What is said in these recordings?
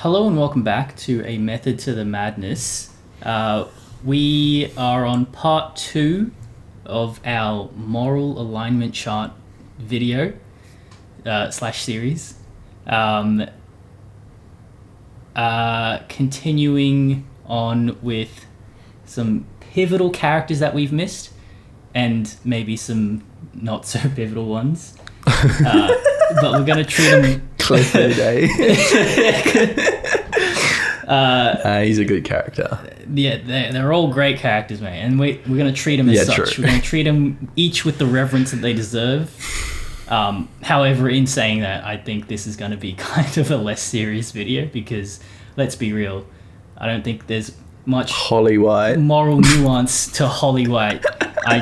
Hello and welcome back to A Method to the Madness. We are on part 2 of our moral alignment chart video slash series. Continuing on with some pivotal characters that we've missed and maybe some not so pivotal ones. But we're going to treat them... Clifford, eh? He's a good character. Yeah, they're all great characters, mate. And we're going to treat them as such. True. We're going to treat them each with the reverence that they deserve. However, in saying that, I think this is going to be kind of a less serious video because, let's be real, I don't think there's much Holly White moral nuance to Holly White. I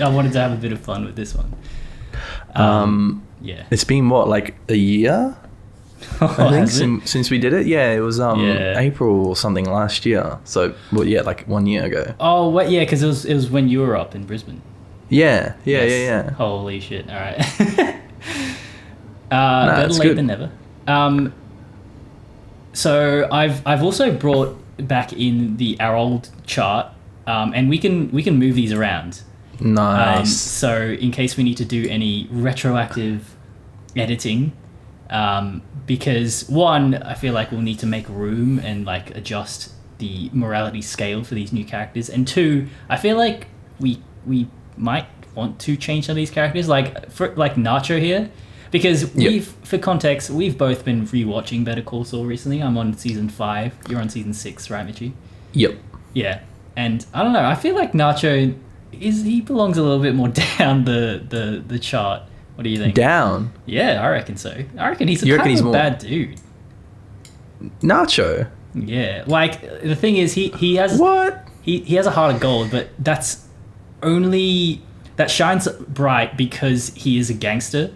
wanted to have a bit of fun with this one. Yeah. It's been what, like a year? I think since we did it. Yeah, it was April or something last year. So, well, yeah, like 1 year ago. Oh, what? Yeah, because it was when you were up in Brisbane. Yeah. Holy shit! All right. Better late than never. So I've also brought back in our old chart, and we can move these around. Nice. So in case we need to do any retroactive editing, because one, I feel like we'll need to make room and like adjust the morality scale for these new characters, and two, I feel like we might want to change some of these characters, like for like Nacho here, because for context, we've both been rewatching Better Call Saul recently. I'm on season 5. You're on season 6, right, Mitchie? Yep. Yeah, and I don't know. I feel like Nacho he belongs a little bit more down the chart. What do you think? Down? Yeah, I reckon so. I reckon he's a bad dude. Nacho? Yeah, like the thing is he has what? He has a heart of gold, but that shines bright because he is a gangster.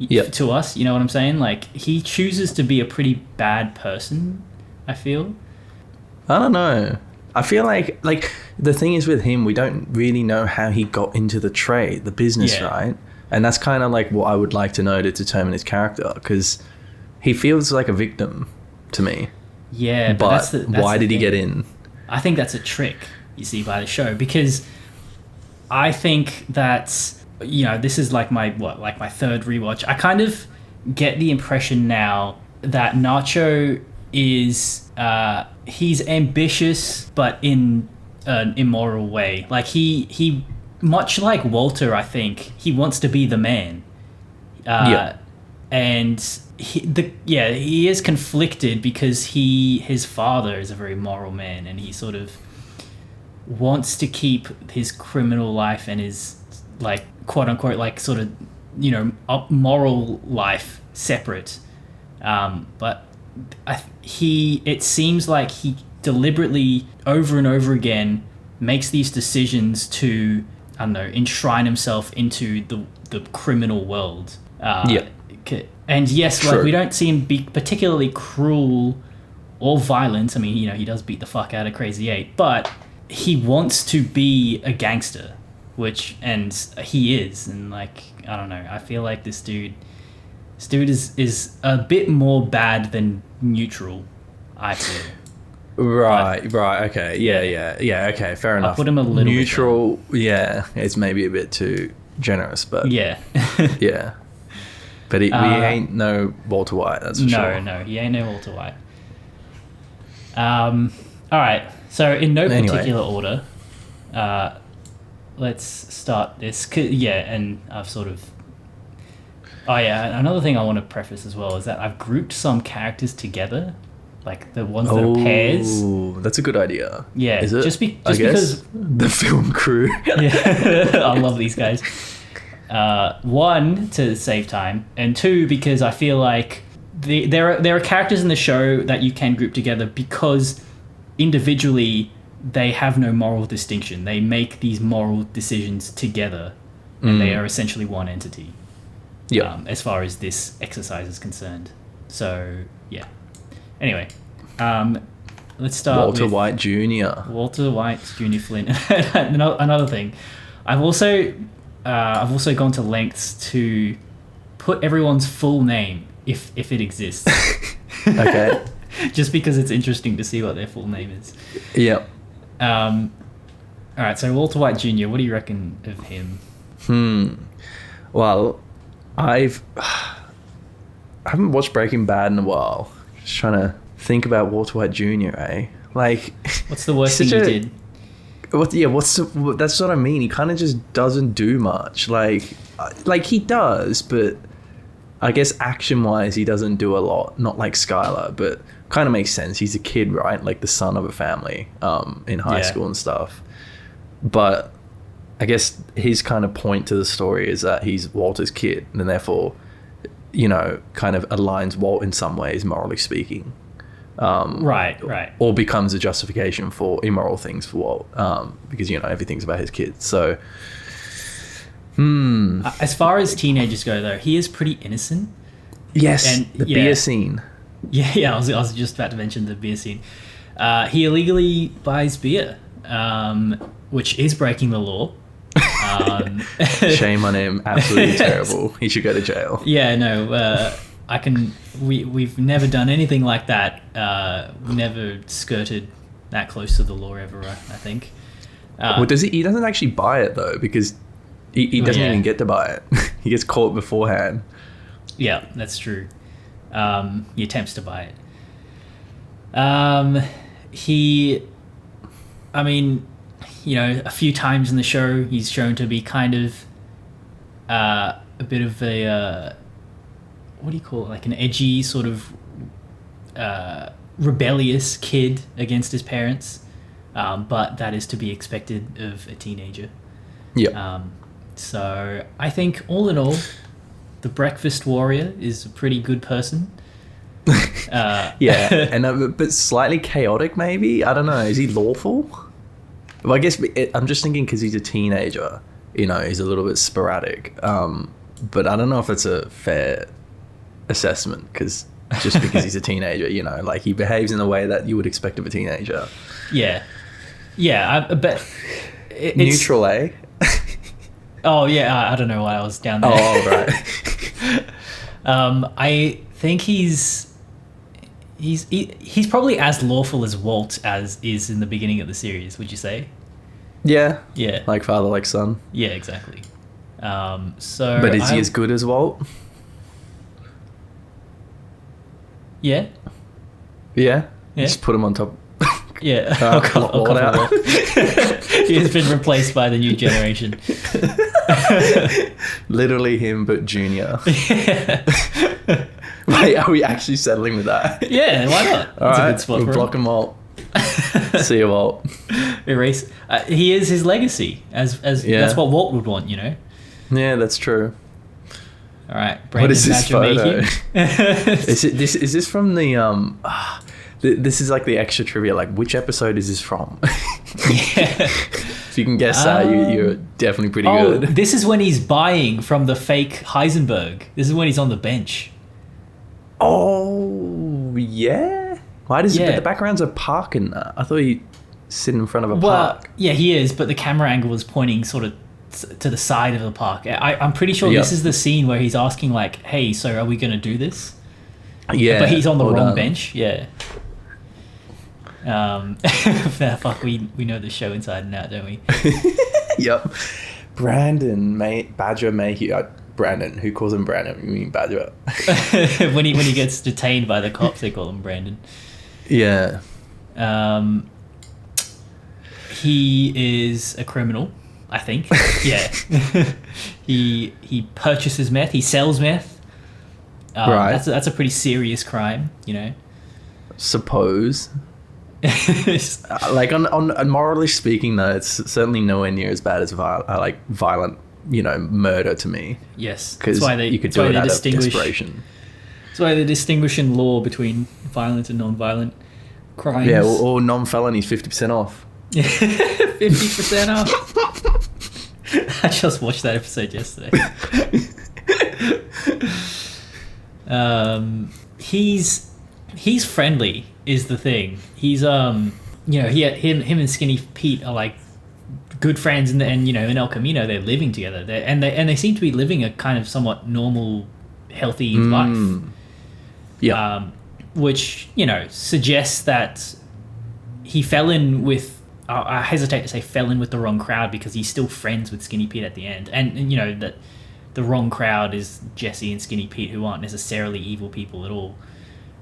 To us, you know what I'm saying? Like he chooses to be a pretty bad person, I feel. I don't know. I feel like the thing is with him, we don't really know how he got into the trade, the business, right? And that's kind of like what I would like to know to determine his character, because he feels like a victim to me. Yeah, but that's why did he get in? I think that's a trick, you see, by the show, because I think that, you know, this is like my third rewatch. I kind of get the impression now that Nacho is he's ambitious but in an immoral way. Like he much like Walter, I think he wants to be the man. And he is conflicted because his father is a very moral man, and he sort of wants to keep his criminal life and his like quote unquote like sort of, you know, moral life separate. But it seems like he deliberately over and over again makes these decisions to, I don't know, enshrine himself into the criminal world. And yes, like we don't see him be particularly cruel or violent. I mean, you know, he does beat the fuck out of Crazy 8, but he wants to be a gangster, and he is. And like, I don't know, I feel like this dude is a bit more bad than neutral, I feel. Right, okay. Yeah, okay, fair enough. I'll put him a little neutral, it's maybe a bit too generous, but... Yeah. Yeah. But we ain't no Walter White, that's for sure. No, he ain't no Walter White. Alright, so in no particular order, let's start this. And I've sort of... Oh yeah, another thing I want to preface as well is that I've grouped some characters together, like the ones that are pairs. Oh, that's a good idea. Yeah, is it? Just because the film crew. Yeah, I love these guys. One, to save time, and two, because I feel like there are characters in the show that you can group together because individually they have no moral distinction. They make these moral decisions together, and they are essentially one entity. Yeah. As far as this exercise is concerned. So, yeah. Anyway, let's start Walter with White Jr. Walter White Jr. Flynn. Another thing, I've also gone to lengths to put everyone's full name if it exists. Okay. just because it's interesting to see what their full name is. Yep. All right, so Walter White Jr., what do you reckon of him? Well, I haven't watched Breaking Bad in a while. Just trying to think about Walter White Jr., eh? Like... What's the worst thing he did? That's what I mean. He kind of just doesn't do much. Like he does, but I guess action-wise, he doesn't do a lot. Not like Skylar, but kind of makes sense. He's a kid, right? Like the son of a family in high school and stuff. But I guess his kind of point to the story is that he's Walter's kid, and therefore, you know, kind of aligns Walt in some ways, morally speaking. Right. Or becomes a justification for immoral things for Walt, because, you know, everything's about his kids. So, As far as teenagers go, though, he is pretty innocent. Yes, and, the beer scene. Yeah, I was just about to mention the beer scene. He illegally buys beer, which is breaking the law. Shame on him. Absolutely terrible. He should go to jail. Yeah, no, we've never done anything like that. We never skirted that close to the law ever, I think. Well, he doesn't actually buy it though, because he doesn't even get to buy it. He gets caught beforehand. Yeah, that's true. He attempts to buy it. You know, a few times in the show, he's shown to be kind of a bit of a what do you call it? Like an edgy sort of rebellious kid against his parents, but that is to be expected of a teenager. Yeah. So I think all in all, the Breakfast Warrior is a pretty good person. But slightly chaotic, maybe. I don't know. Is he lawful? Well, I guess I'm just thinking because he's a teenager. You know, he's a little bit sporadic. But I don't know if that's a fair assessment, because he's a teenager, you know, like he behaves in a way that you would expect of a teenager. Yeah, but it's neutral, eh? Oh yeah, I don't know why I was down there. Oh right. I think he's probably as lawful as Walt as is in the beginning of the series. Would you say? Yeah. Yeah. Like father, like son. Yeah, exactly. But is he as good as Walt? Yeah. Yeah. Just put him on top. Yeah. I'll cover Walt. He has been replaced by the new generation. Literally him, but junior. Yeah. Wait, are we actually settling with that? Yeah, why not? That's a good spot we're for blocking Walt. See you, Walt. Erase. He is his legacy, as that's what Walt would want, you know. Yeah, that's true. All right, Brandon, what is this photo? Is this from the this is like the extra trivia. Like, which episode is this from? Yeah. If you can guess that, you're definitely pretty good. This is when he's buying from the fake Heisenberg. This is when he's on the bench. Oh yeah. Why does but the background's a park in that? I thought he'd sit in front of a park. Yeah, he is, but the camera angle is pointing sort of to the side of the park. I'm pretty sure this is the scene where he's asking like, "Hey, so are we going to do this?" Yeah, but he's on the wrong bench. Yeah. Fuck, we know the show inside and out, don't we? Yep. Brandon Badger Mayhew. Brandon. Who calls him Brandon? You mean Badger? when he gets detained by the cops, they call him Brandon. Yeah. He is a criminal, I think. Yeah. He purchases meth. He sells meth. Right. That's a pretty serious crime, you know. Suppose. Like on morally speaking, though, it's certainly nowhere near as bad as violent, you know, murder to me. Yes, because you could do it out of desperation. That's why they distinguish in law between violent and non-violent crimes. Yeah, or non-felonies, 50% off. 50% off. I just watched that episode yesterday. He's friendly is the thing. He's you know, him and Skinny Pete are like good friends, and you know, in El Camino they're living together. They seem to be living a kind of somewhat normal, healthy life. Yeah. which, you know, suggests that he fell in with, I hesitate to say fell in with the wrong crowd, because he's still friends with Skinny Pete at the end. And you know, that the wrong crowd is Jesse and Skinny Pete, who aren't necessarily evil people at all.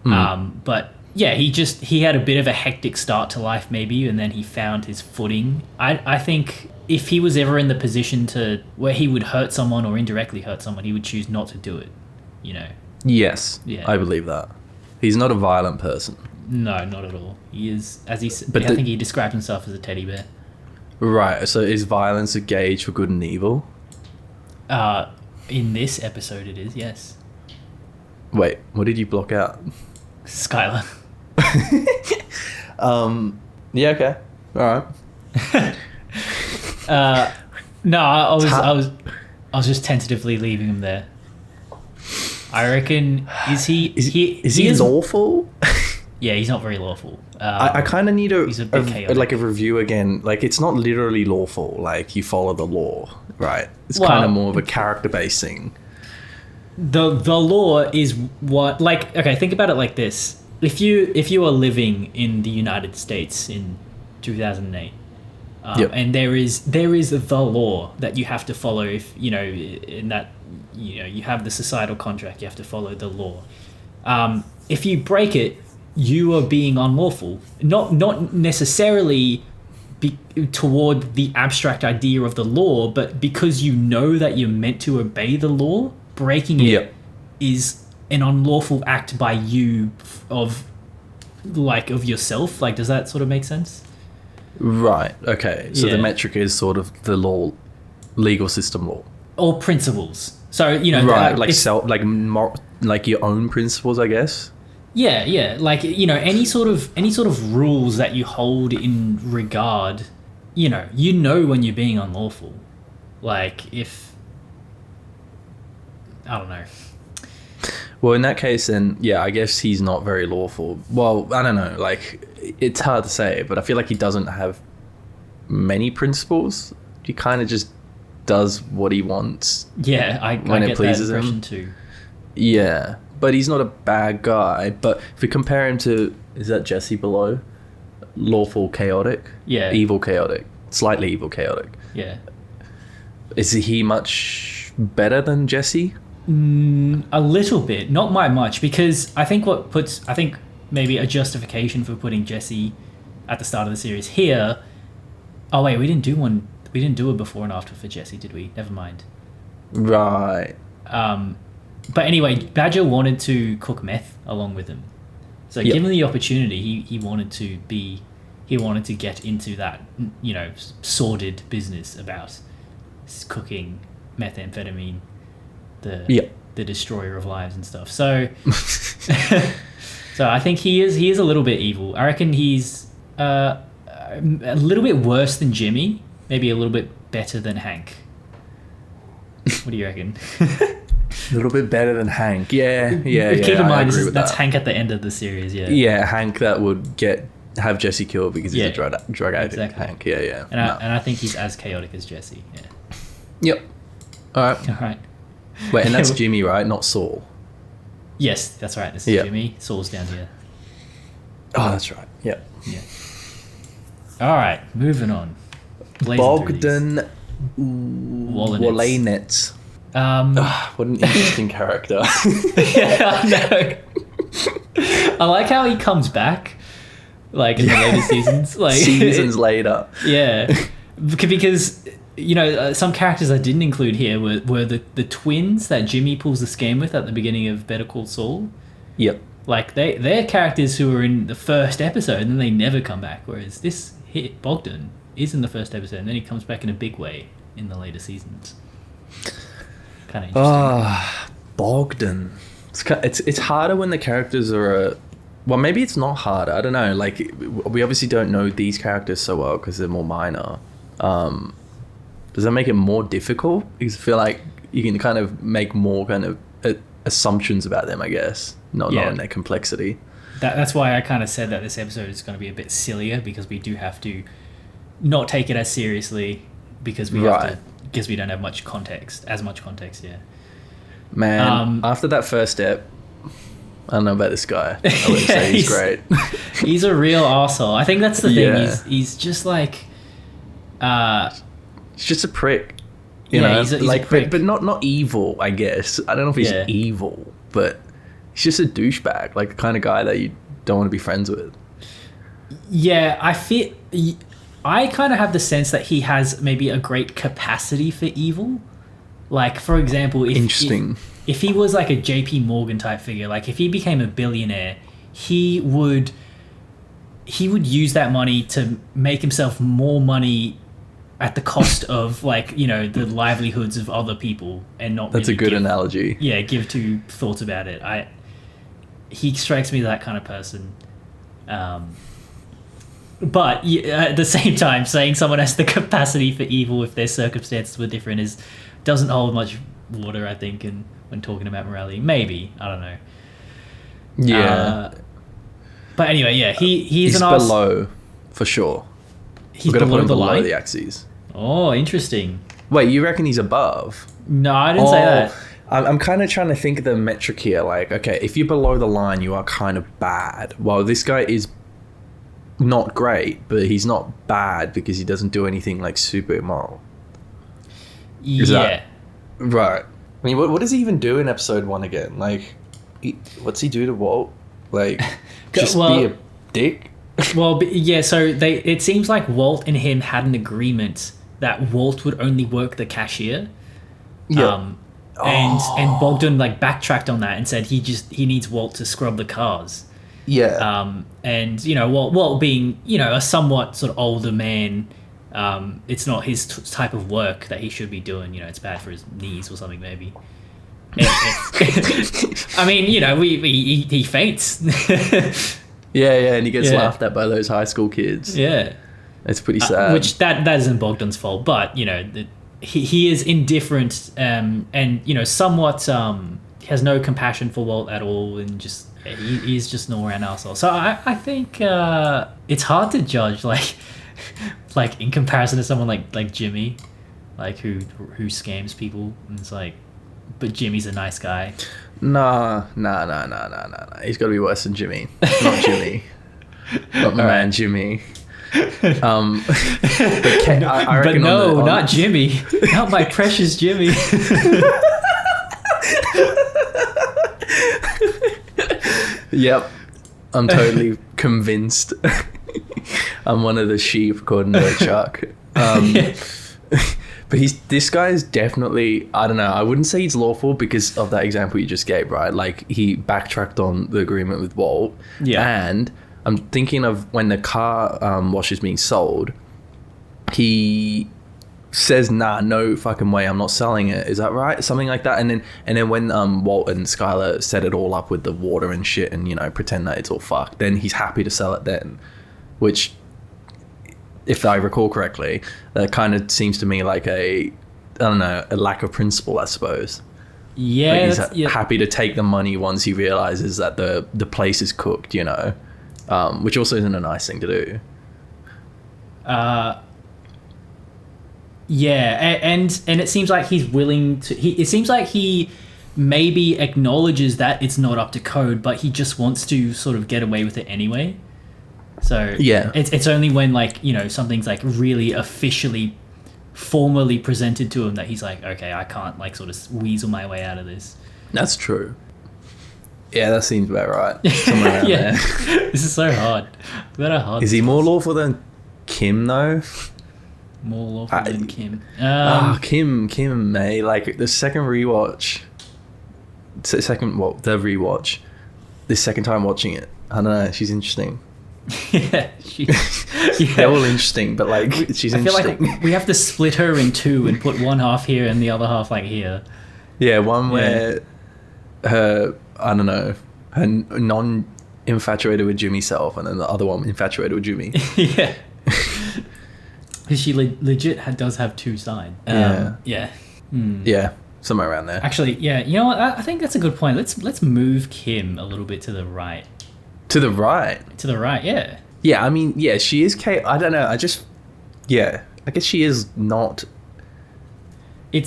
But yeah, he had a bit of a hectic start to life maybe, and then he found his footing. I think if he was ever in the position to where he would hurt someone or indirectly hurt someone, he would choose not to do it, you know. Yes, Yeah. I believe that. He's not a violent person. No, not at all. He is, as he said, But I think he described himself as a teddy bear. Right, so is violence a gauge for good and evil? In this episode it is, yes. Wait, what did you block out? Skylar. Yeah, okay. All right. No, I was just tentatively leaving him there. I reckon is he lawful? Yeah, he's not very lawful. I kind of need he's a bit chaotic. a review again. Like, it's not literally lawful. Like, you follow the law, right? It's Well, kind of more of a character-based thing. The law is what, like, okay, think about it like this. If you are living in the United States in 2008, Yep. and there is the law that you have to follow, if you know, in that, you know, you have the societal contract, you have to follow the law. If you break it, you are being unlawful. Not necessarily toward the abstract idea of the law, but because you know that you're meant to obey the law, breaking it is an unlawful act by you of yourself. Like, does that sort of make sense? Right. Okay. So Yeah. the metric is sort of the law, legal system law. Or principles. So, you know, Right. Like it's- like your own principles, I guess. Yeah, like, you know, any sort of rules that you hold in regard, you know when you're being unlawful. Like, if I don't know. Well, in that case, then, yeah, I guess he's not very lawful. Well, I don't know. Like, it's hard to say, but I feel like he doesn't have many principles. He kind of just does what he wants. Yeah, I When it get pleases that him. impression too. Yeah, but he's not a bad guy. But if we compare him to, is that Jesse below? Lawful chaotic? Yeah. Evil chaotic. Slightly evil chaotic. Yeah. Is he much better than Jesse? A little bit, not by much, because I think maybe a justification for putting Jesse at the start of the series here. Oh wait, we didn't do a before and after for Jesse, did we? Never mind. Right. But anyway, Badger wanted to cook meth along with him. So Yep. given the opportunity, he wanted to get into that, you know, sordid business about cooking methamphetamine, the destroyer of lives and stuff. So so I think he is a little bit evil. I reckon he's a little bit worse than Jimmy, maybe a little bit better than Hank. What do you reckon? A little bit better than Hank. Yeah. Keep in I mind, agree with that's that. Hank at the end of the series, yeah. Yeah, Hank that would have Jesse killed because he's Yeah, a drug addict. exactly. Hank, yeah. And I think he's as chaotic as Jesse, yeah. Yep. All right. All right. Wait, and that's Jimmy, right? Not Saul. Yes, that's right. This is Yeah. Jimmy. Saul's down here. Oh, that's right. Yep. Yeah. All right, moving on. Blazing through these. Bogdan Wolanets. Wolanets. What an interesting character. Yeah, I know. I like how he comes back, like in the later seasons. Like Seasons later. Yeah, because you know some characters I didn't include here were the twins that Jimmy pulls the scam with at the beginning of Better Call Saul. Yep. Like they're characters who are in the first episode and then they never come back. Whereas this hit Bogdan is in the first episode and then he comes back in a big way in the later seasons. Kind of interesting. Bogdan. It's harder when the characters are. Well, maybe it's not harder. I don't know. Like, we obviously don't know these characters so well because they're more minor. Does that make it more difficult? Because I feel like you can kind of make more kind of assumptions about them, I guess, not knowing their complexity. That's why I kind of said that this episode is going to be a bit sillier because we do have to not take it as seriously because we have to, because we don't have much context, yeah. Man, after that first step, I don't know about this guy. I wouldn't say he's great. He's a real arsehole. I think that's the thing. Yeah. He's just like, He's just a prick. You Yeah, know, he's a like, prick. but not evil. I guess I don't know if he's Yeah. evil, but he's just a douchebag, like the kind of guy that you don't want to be friends with. yeah, I kind of have the sense that he has maybe a great capacity for evil. Like, for example, Interesting. If he was like a JP Morgan type figure, like if he became a billionaire, he would use that money to make himself more money at the cost of, like, you know, the livelihoods of other people, and not That's really a good analogy. Yeah, give two thoughts about it. He strikes me as that kind of person. But at the same time, saying someone has the capacity for evil if their circumstances were different doesn't hold much water, I think, when talking about morality. Maybe, I don't know. Yeah. But anyway, yeah, he's an below, for sure. He's We're gonna below put him the below line. the axes. Oh, interesting. Wait, you reckon he's above? No, I didn't say that. I'm kind of trying to think of the metric here. Like, okay, if you're below the line, you are kind of bad. Well, this guy is not great, but he's not bad because he doesn't do anything like super immoral. Yeah. Right. I mean, what does he even do in episode 1 again? Like, what's he do to Walt? Like, just be a dick? Well, yeah, so it seems like Walt and him had an agreement that Walt would only work the cashier. Yeah. And Bogdan like backtracked on that and said he needs Walt to scrub the cars. Yeah. And you know, Walt being, you know, a somewhat sort of older man, it's not his type of work that he should be doing. You know, it's bad for his knees or something, maybe. I mean, you know, he faints. Yeah, and he gets laughed at by those high school kids. Yeah. It's pretty sad. Which that isn't Bogdan's fault, but you know, he is indifferent, and you know, somewhat has no compassion for Walt at all, and just he's just an all-around arsehole. So I think it's hard to judge like in comparison to someone like Jimmy, like who scams people, and it's like, but Jimmy's a nice guy. Nah. He's got to be worse than Jimmy. Not Jimmy. Not my man Jimmy. But I reckon not Jimmy. Not my precious Jimmy. Yep. I'm totally convinced. I'm one of the sheep, according to Chuck. But this guy is definitely, I don't know, I wouldn't say he's lawful because of that example you just gave, right? Like, he backtracked on the agreement with Walt. Yeah. And I'm thinking of when the car wash is being sold, he says, nah, no fucking way, I'm not selling it. Is that right? Something like that. And then when Walt and Skylar set it all up with the water and shit and, you know, pretend that it's all fucked, then he's happy to sell it then. Which, if I recall correctly, that kind of seems to me like a lack of principle, I suppose. Yeah, like he's happy to take the money once he realizes that the place is cooked, you know, which also isn't a nice thing to do. Yeah, and it seems like he's willing to. It seems like he maybe acknowledges that it's not up to code, but he just wants to sort of get away with it anyway. So yeah, it's only when, like, you know, something's like really officially, formally presented to him that he's like, okay, I can't like sort of weasel my way out of this. That's true. Yeah, that seems about right. Somewhere around there. This is so hard. Is he more lawful than Kim though? More lawful than Kim. Kim May. Like the second rewatch. The rewatch. The second time watching it, I don't know. She's interesting. Yeah, they're all interesting, but like she's interesting. I feel like we have to split her in two and put one half here and the other half like here. Yeah, one where her, I don't know, her non-infatuated with Jimmy self, and then the other one infatuated with Jimmy. Yeah, because she legit does have two sides. Yeah. Yeah, somewhere around there. Actually, yeah, you know what? I think that's a good point. Let's move Kim a little bit to the right. To the right? To the right, yeah. Yeah, I mean, yeah, she is I don't know, I guess she is not... I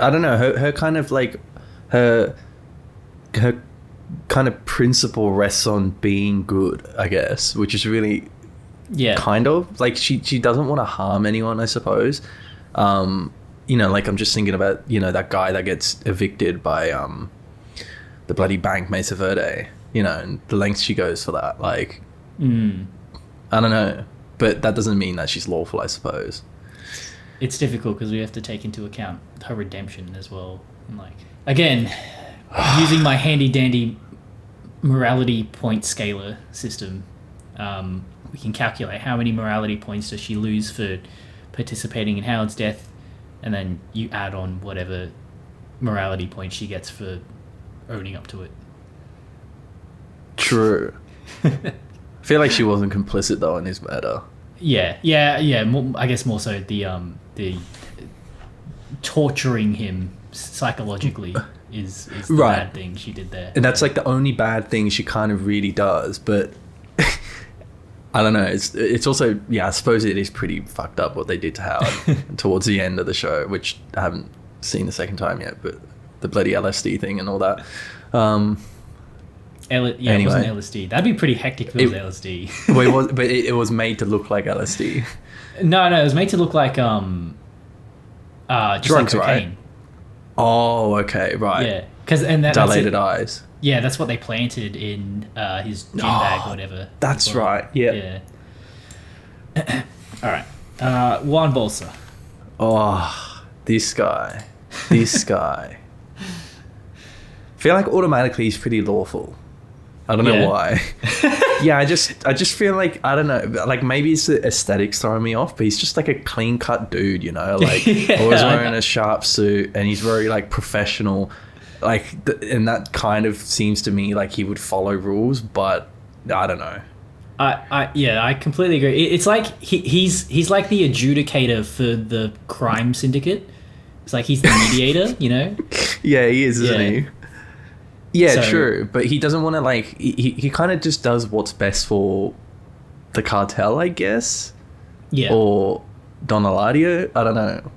don't know, her kind of, like, her kind of principle rests on being good, I guess, which is really kind of like she doesn't want to harm anyone, I suppose. Like I'm just thinking about, that guy that gets evicted by the bloody bank, Mesa Verde, and the lengths she goes for that. Like, I don't know, but that doesn't mean that she's lawful, I suppose. It's difficult because we have to take into account her redemption as well. And like, again, using my handy dandy morality point scaler system, we can calculate how many morality points does she lose for participating in Howard's death, and then you add on whatever morality points she gets for owning up to it. True. I feel like she wasn't complicit though in his murder. Yeah. I guess more so the torturing him psychologically is the bad thing she did there. And that's like the only bad thing she kind of really does, but I don't know. It's also, I suppose it is pretty fucked up what they did to Howard towards the end of the show, which I haven't seen the second time yet, but the bloody LSD thing and all that. Anyway. It wasn't LSD. That'd be pretty hectic if it was LSD. Well, it was made to look like LSD. No, it was made to look like just drugs, like cocaine. Right? Oh, okay, right. Yeah, because dilated eyes. Yeah, that's what they planted in his gym bag or whatever. That's right. Yeah. All right. Juan Bolsa. Oh, this guy. I feel like automatically he's pretty lawful. I don't know why. I just feel like, I don't know, like maybe it's the aesthetics throwing me off, but he's just like a clean cut dude, like always wearing a sharp suit, and he's very like professional, like and that kind of seems to me like he would follow rules, but I don't know. I completely agree. It's like he's like the adjudicator for the crime syndicate. It's like he's the mediator, Yeah, he is, isn't he? Yeah, true. But he doesn't want to, like... He kind of just does what's best for the cartel, I guess. Yeah. Or Don Eladio. I don't know.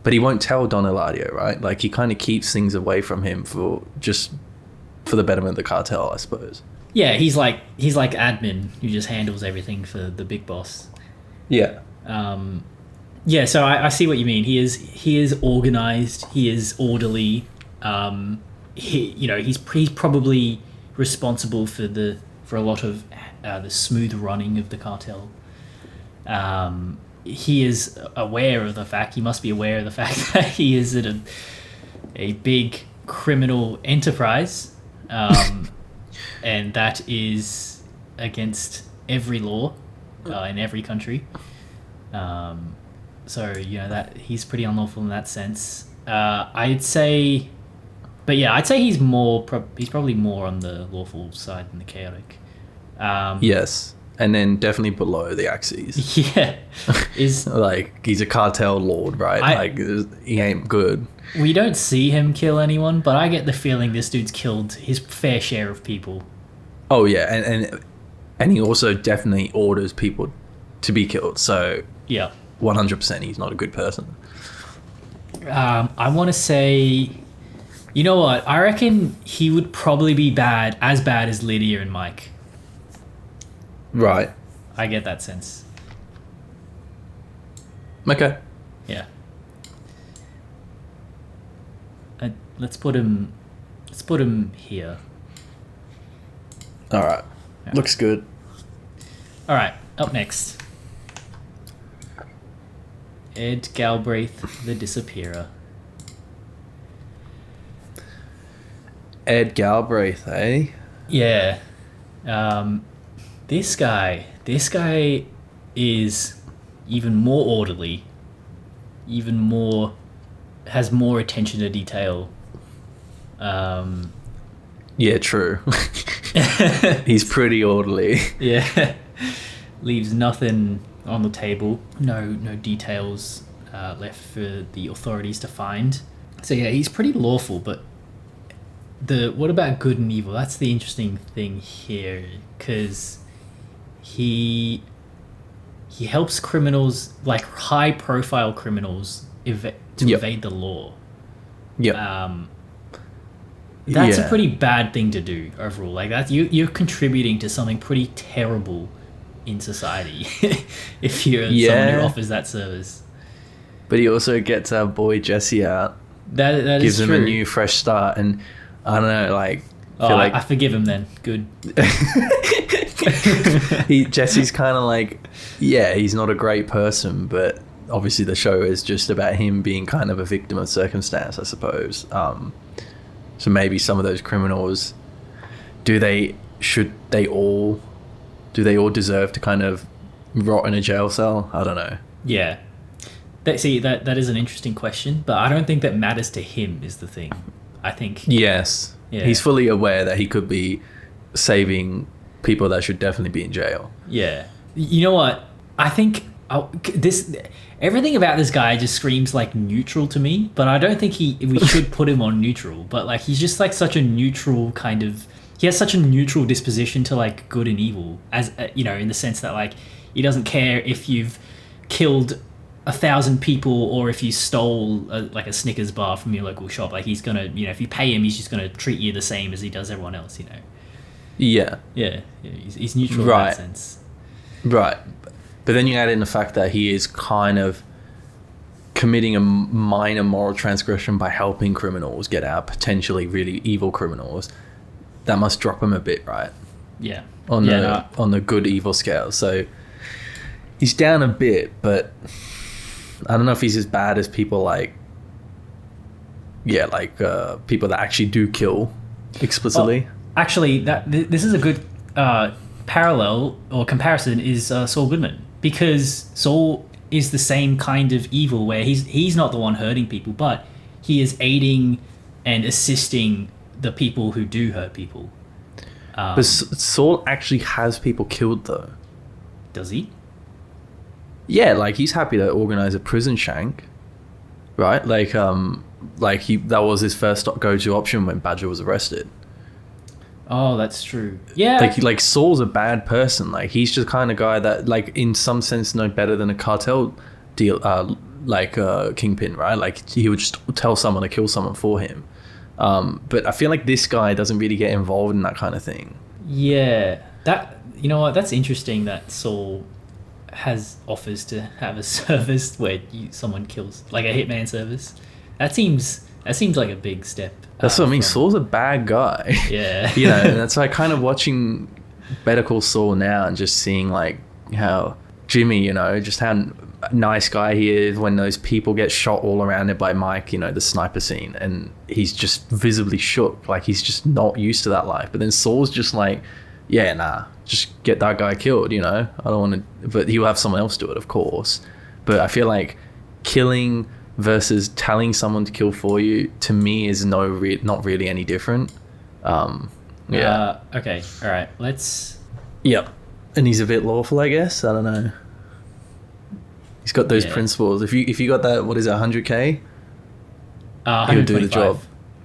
But he won't tell Don Eladio, right? Like, he kind of keeps things away from him for the betterment of the cartel, I suppose. Yeah, he's like admin who just handles everything for the big boss. Yeah. So I see what you mean. He is organized. He is orderly. He's probably responsible for a lot of the smooth running of the cartel. He is aware of the fact. He must be aware of the fact that he is at a big criminal enterprise, and that is against every law in every country. That he's pretty unlawful in that sense. I'd say he's probably more on the lawful side than the chaotic. Yes, and then definitely below the axes. Yeah, is like he's a cartel lord, right? He ain't good. We don't see him kill anyone, but I get the feeling this dude's killed his fair share of people. Oh yeah, and he also definitely orders people to be killed. So yeah, 100% he's not a good person. I want to say, you know what? I reckon he would probably be as bad as Lydia and Mike. Right. I get that sense. Okay. Yeah. Let's put him here. All right. Yeah. Looks good. All right. Up next, Ed Galbraith, the Disappearer. Ed Galbraith, eh? Yeah. This guy is even more orderly, has more attention to detail. Yeah, true. He's pretty orderly. Yeah. Leaves nothing on the table. No details left for the authorities to find. So yeah, he's pretty lawful, but what about good and evil? That's the interesting thing here, because he helps criminals, like high profile criminals, evade the law. Yeah. That's a pretty bad thing to do overall. Like that, you're contributing to something pretty terrible in society if you're someone who offers that service. But he also gets our boy Jesse out. That gives is him a new fresh start, and I don't know, like. I forgive him then. Good. Jesse's kind of like, he's not a great person, but obviously the show is just about him being kind of a victim of circumstance, I suppose. So maybe some of those criminals, do they all deserve to kind of rot in a jail cell? I don't know. Yeah. That is an interesting question, but I don't think that matters to him is the thing. I think... Yes. Yeah. He's fully aware that he could be saving people that should definitely be in jail. Yeah. You know what? I think everything about this guy just screams like neutral to me, but I don't think we should put him on neutral. But like he's just like such a neutral kind of... He has such a neutral disposition to like good and evil, as in the sense that like he doesn't care if you've killed 1,000 people or if you stole like a Snickers bar from your local shop. Like he's gonna, if you pay him, he's just gonna treat you the same as he does everyone else. Yeah. He's neutral in that sense. Right, but then you add in the fact that he is kind of committing a minor moral transgression by helping criminals get out, potentially really evil criminals. That must drop him a bit, right? Yeah. On the good evil scale. So he's down a bit, but I don't know if he's as bad as people people that actually do kill explicitly. Well, actually, this is a good parallel or comparison is Saul Goodman, because Saul is the same kind of evil where he's not the one hurting people, but he is aiding and assisting the people who do hurt people. But Saul actually has people killed, though. Does he? Yeah, like he's happy to organize a prison shank, right? That was his first go-to option when Badger was arrested. Oh, that's true. Yeah. Like Saul's a bad person. Like he's just the kind of guy that, like, in some sense, no better than a cartel deal, kingpin, right? Like he would just tell someone to kill someone for him. But I feel like this guy doesn't really get involved in that kind of thing. Yeah, you know what? That's interesting that Saul offers to have a service where someone kills, like a hitman service. That seems like a big step. That's what I mean. Saul's a bad guy. Yeah. And that's like kind of watching Better Call Saul now and just seeing like how Jimmy, just how nice guy he is when those people get shot all around it by Mike, the sniper scene, and he's just visibly shook, like he's just not used to that life. But then Saul's just like, just get that guy killed, I don't want to, but he'll have someone else do it, of course. But I feel like killing versus telling someone to kill for you, to me, is not really any different. Okay, all right, let's... Yep. And he's a bit lawful, I guess. I don't know. He's got those principles. If you got that, what is it, 100K? He'll do the job.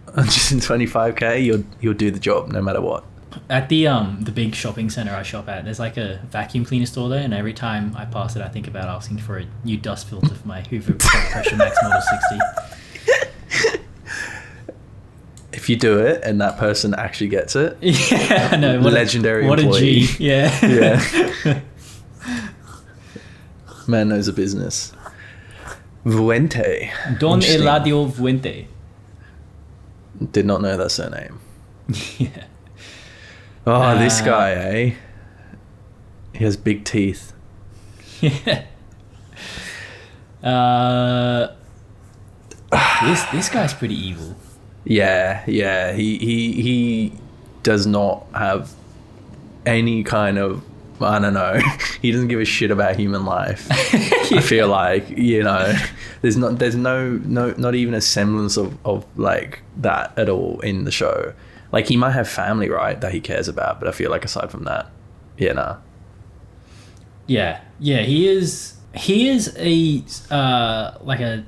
125K, you'll do the job no matter what. At the big shopping center I shop at, there's like a vacuum cleaner store there, and every time I pass it, I think about asking for a new dust filter for my Hoover Pressure Max Model 60. If you do it and that person actually gets it, yeah, I know. Legendary what employee. A G. Yeah. Yeah. Man knows a business. Vuente. Don Eladio Vuente. Did not know that surname. Yeah. Oh, this guy, eh? He has big teeth. Yeah. This guy's pretty evil. Yeah. He does not have any kind of, I don't know. He doesn't give a shit about human life. Yeah. I feel like, there's not even a semblance of like that at all in the show. Like he might have family, right, that he cares about, but I feel like aside from that, nah. Yeah, he is a like a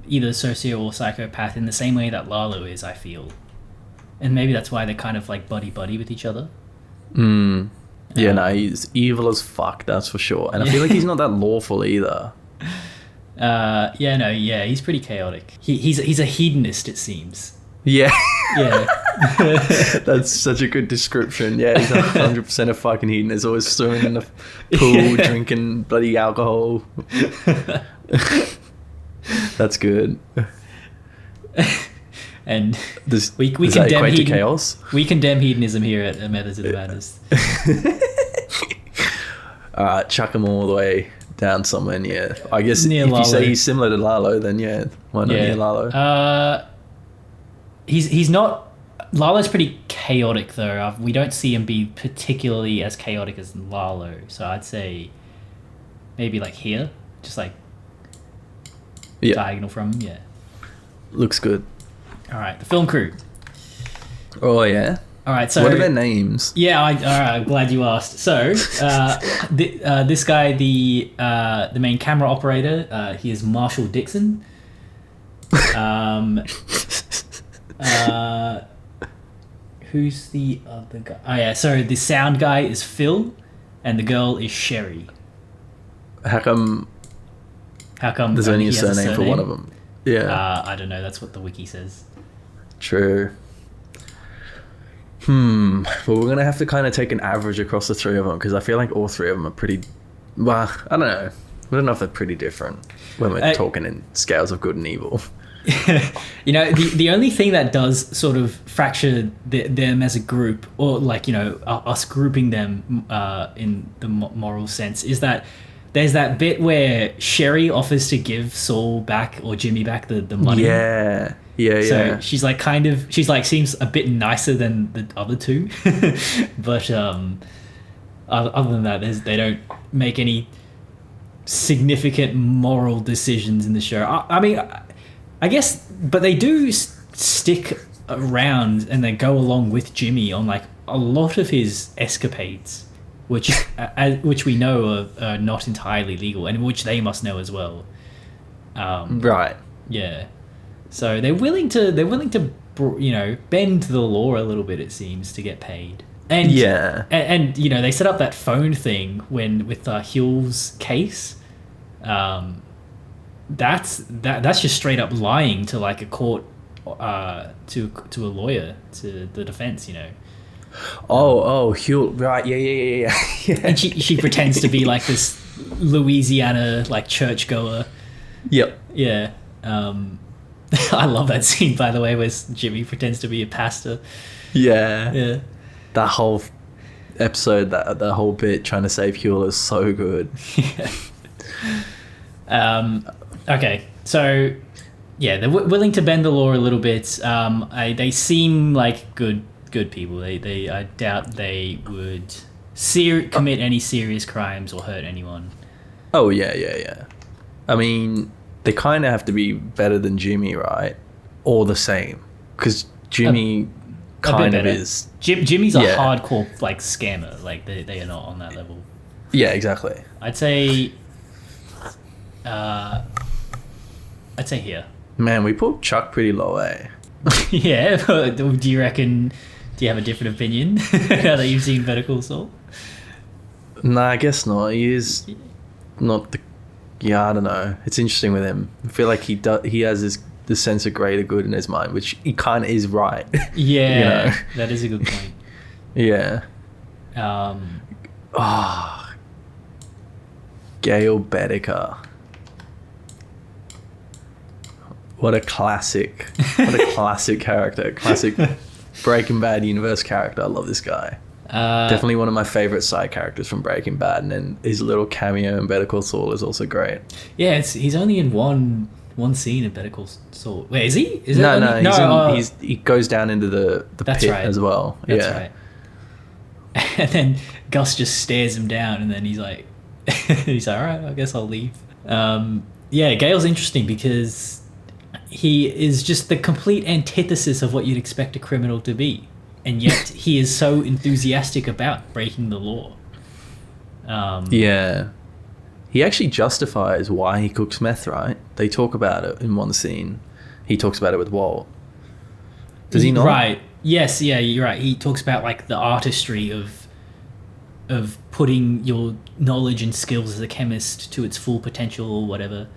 either socio or psychopath in the same way that Lalo is, I feel, and maybe that's why they're kind of like buddy with each other. He's evil as fuck, that's for sure, and I feel like he's not that lawful either. He's pretty chaotic. He's a hedonist, it seems. Yeah. Yeah. That's such a good description. Yeah, he's 100% a fucking hedonist. Always swimming in the pool, drinking bloody alcohol. That's good. And Does we that condemn equate to chaos? We condemn hedonism here at Methods of the Madness. Alright, chuck him all the way down somewhere near. I guess Near if Lalo. you say he's similar to Lalo, then yeah, why not near Lalo? He's not. Lalo's pretty chaotic though. We don't see him be particularly as chaotic as Lalo, so I'd say maybe like here, just like diagonal from him. Yeah, looks good. All right, the film crew. Oh yeah. All right, so what are their names? Yeah, all right. I'm glad you asked. So, this guy, the main camera operator, he is Marshall Dixon. Who's the other guy? Oh yeah, so the sound guy is Phil, and the girl is Sherry. How come there's only a surname for one of them? Yeah. I don't know. That's what the wiki says. True. Well, we're gonna have to kind of take an average across the three of them because I feel like all three of them are pretty. Well, I don't know. I don't know if they're pretty different when we're talking in scales of good and evil. You know, the only thing that does sort of fracture them as a group, or like, you know, us grouping them in the moral sense, is that there's that bit where Sherry offers to give Saul back or Jimmy back the money. Yeah. So she's like seems a bit nicer than the other two, but other than that, they don't make any significant moral decisions in the show. I mean, I guess, but they do stick around and they go along with Jimmy on like a lot of his escapades, which we know are not entirely legal and which they must know as well. Right. Yeah. So they're willing to you know, bend the law a little bit, it seems, to get paid. And and you know, they set up that phone thing with Huell's case. That's just straight up lying to like a court, to a lawyer, to the defense, you know. Huell, right? Yeah. And she pretends to be like this Louisiana like churchgoer. Yep. Yeah. I love that scene, by the way, where Jimmy pretends to be a pastor. Yeah. That whole episode, that whole bit trying to save Huell is so good. Yeah. Okay, so yeah, they're willing to bend the law a little bit. They seem like good people. I doubt they would commit any serious crimes or hurt anyone. Oh yeah. I mean, they kind of have to be better than Jimmy, right? Or the same, because Jimmy kind of is. Jimmy's a hardcore like scammer. Like they are not on that level. Yeah, exactly. I'd say here. Man, we put Chuck pretty low, eh? Yeah, do you reckon? Do you have a different opinion now that you've seen Better Call Saul? Nah, I guess not. He is not the. Yeah, I don't know. It's interesting with him. I feel like he has this sense of greater good in his mind, which he kind of is right. Yeah, you know? That is a good point. Yeah. Gail Bedecker. What a classic character. Classic Breaking Bad universe character. I love this guy. Definitely one of my favorite side characters from Breaking Bad, and then his little cameo in Better Call Saul is also great. Yeah, he's only in one scene in Better Call Saul. Wait, is he? He goes down into the pit as well. That's right. And then Gus just stares him down, and then he's like, all right, I guess I'll leave. Yeah, Gail's interesting because he is just the complete antithesis of what you'd expect a criminal to be. And yet he is so enthusiastic about breaking the law. Yeah. He actually justifies why he cooks meth, right? They talk about it in one scene. He talks about it with Walt. Does he not? Right. Yes, yeah, you're right. He talks about like the artistry of putting your knowledge and skills as a chemist to its full potential or whatever.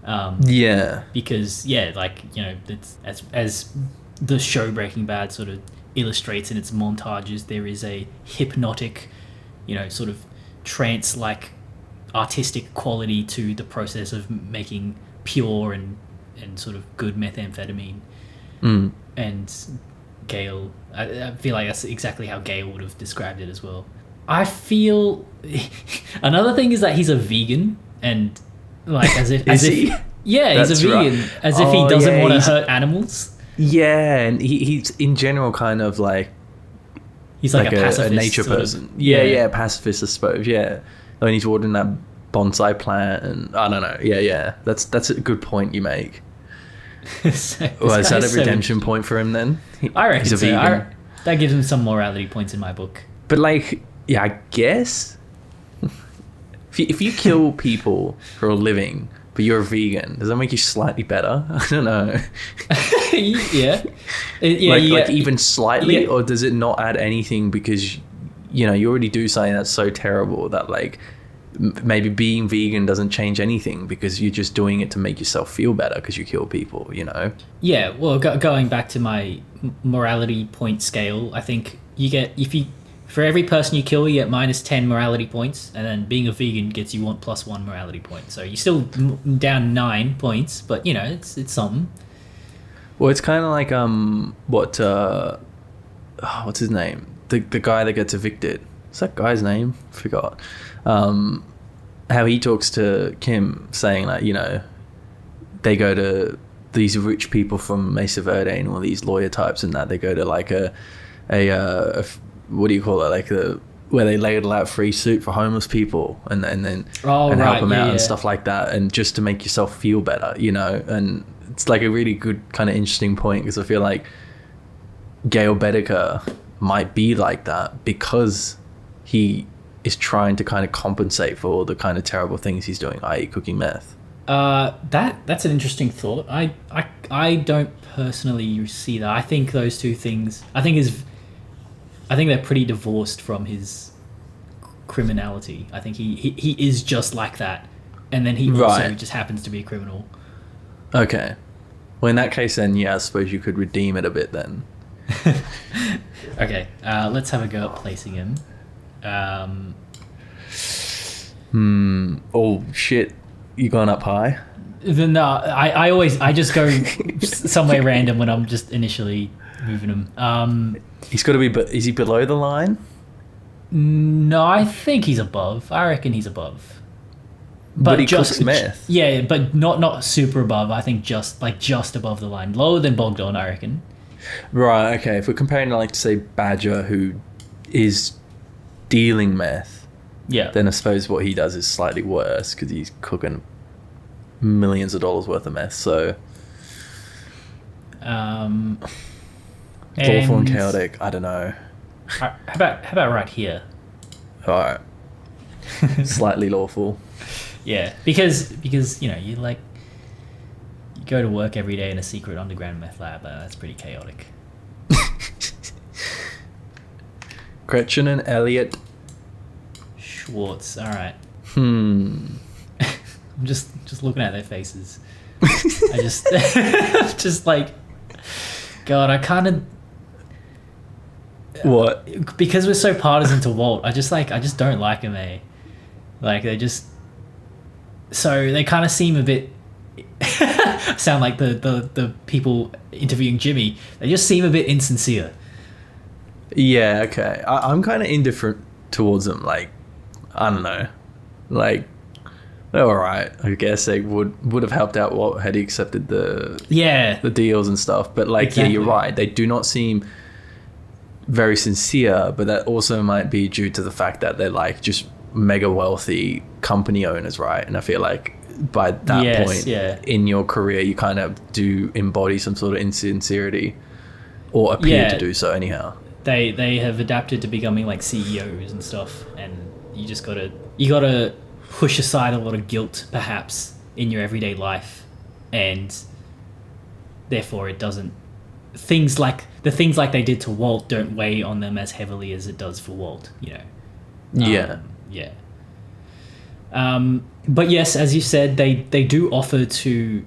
Yeah. Because, yeah, like, you know, it's as the show Breaking Bad sort of illustrates in its montages, there is a hypnotic, sort of trance-like artistic quality to the process of making pure and sort of good methamphetamine. And Gale, I feel like that's exactly how Gale would have described it as well. I feel another thing is that he's a vegan, and like as if he? Yeah, That's he's a vegan, right. as if he doesn't want to he's- hurt animals. Yeah, and he's in general kind of like He's like a pacifist, nature sort of. person. Yeah, pacifist, I suppose. Yeah, when he's watering that bonsai plant, and I don't know. Yeah, that's a good point you make. So Well, is this that guy's a redemption point for him then? I reckon he's a so. vegan. That gives him some morality points in my book. But like, yeah, I guess if you kill people for a living, but you're a vegan, does that make you slightly better? I don't know. Yeah, Like even slightly, Yeah. or does it not add anything because you already do something that's so terrible that like maybe being vegan doesn't change anything because you're just doing it to make yourself feel better because you kill people, Yeah, well, going back to my morality point scale, I think you get, for every person you kill, you get -10 morality points, and then being a vegan gets you +1 morality point. So you're still down 9 points, but it's something. Well, it's kind of like what's his name? The guy that gets evicted. What's that guy's name? Forgot. How he talks to Kim, saying like, they go to these rich people from Mesa Verde and all these lawyer types and that they go to like a what do you call it? Like where they ladle out free soup for homeless people and then help them out and stuff like that, and just to make yourself feel better, and it's like a really good kind of interesting point because I feel like Gail Bedecker might be like that because he is trying to kind of compensate for all the kind of terrible things he's doing, i.e. cooking meth. That's an interesting thought. I don't personally see that. I think those two things, I think they're pretty divorced from his criminality. I think he is just like that, and then he also just happens to be a criminal. Okay. Well, in that case, then, yeah, I suppose you could redeem it a bit then. Okay, let's have a go at placing him. Oh, shit. You going up high? No, I just go somewhere random when I'm just initially moving him. He's got to be, is he below the line? No, I think he's above. I reckon he's above. But he cooks meth. Yeah, but not super above. I think just above the line. Lower than Bogdan, I reckon. Right, okay. If we're comparing, like, say, Badger, who is dealing meth, Yeah. then I suppose what he does is slightly worse because he's cooking millions of dollars worth of meth. So, lawful and chaotic. I don't know. How about right here? All right, slightly lawful. Yeah, because you go to work every day in a secret underground meth lab. That's pretty chaotic. Gretchen and Elliot Schwartz. All right. I'm just looking at their faces. I just like, God, I kind of. What? Because we're so partisan to Walt, I just don't like him, eh? Like so they kind of seem a bit sound like the people interviewing Jimmy. They just seem a bit insincere. Yeah, okay. I'm kind of indifferent towards them. Like, I don't know. Like, they're all right. I guess they would have helped out Walt had he accepted the deals and stuff. But like, exactly. Yeah, you're right. They do not seem very sincere, but that also might be due to the fact that they're like just mega wealthy company owners, right? And I feel like by that point in your career, you kind of do embody some sort of insincerity or appear to do so anyhow. They have adapted to becoming like CEOs and stuff, and you gotta push aside a lot of guilt perhaps in your everyday life, and therefore it doesn't things like they did to Walt don't weigh on them as heavily as it does for Walt, Yeah. But yes, as you said, they do offer to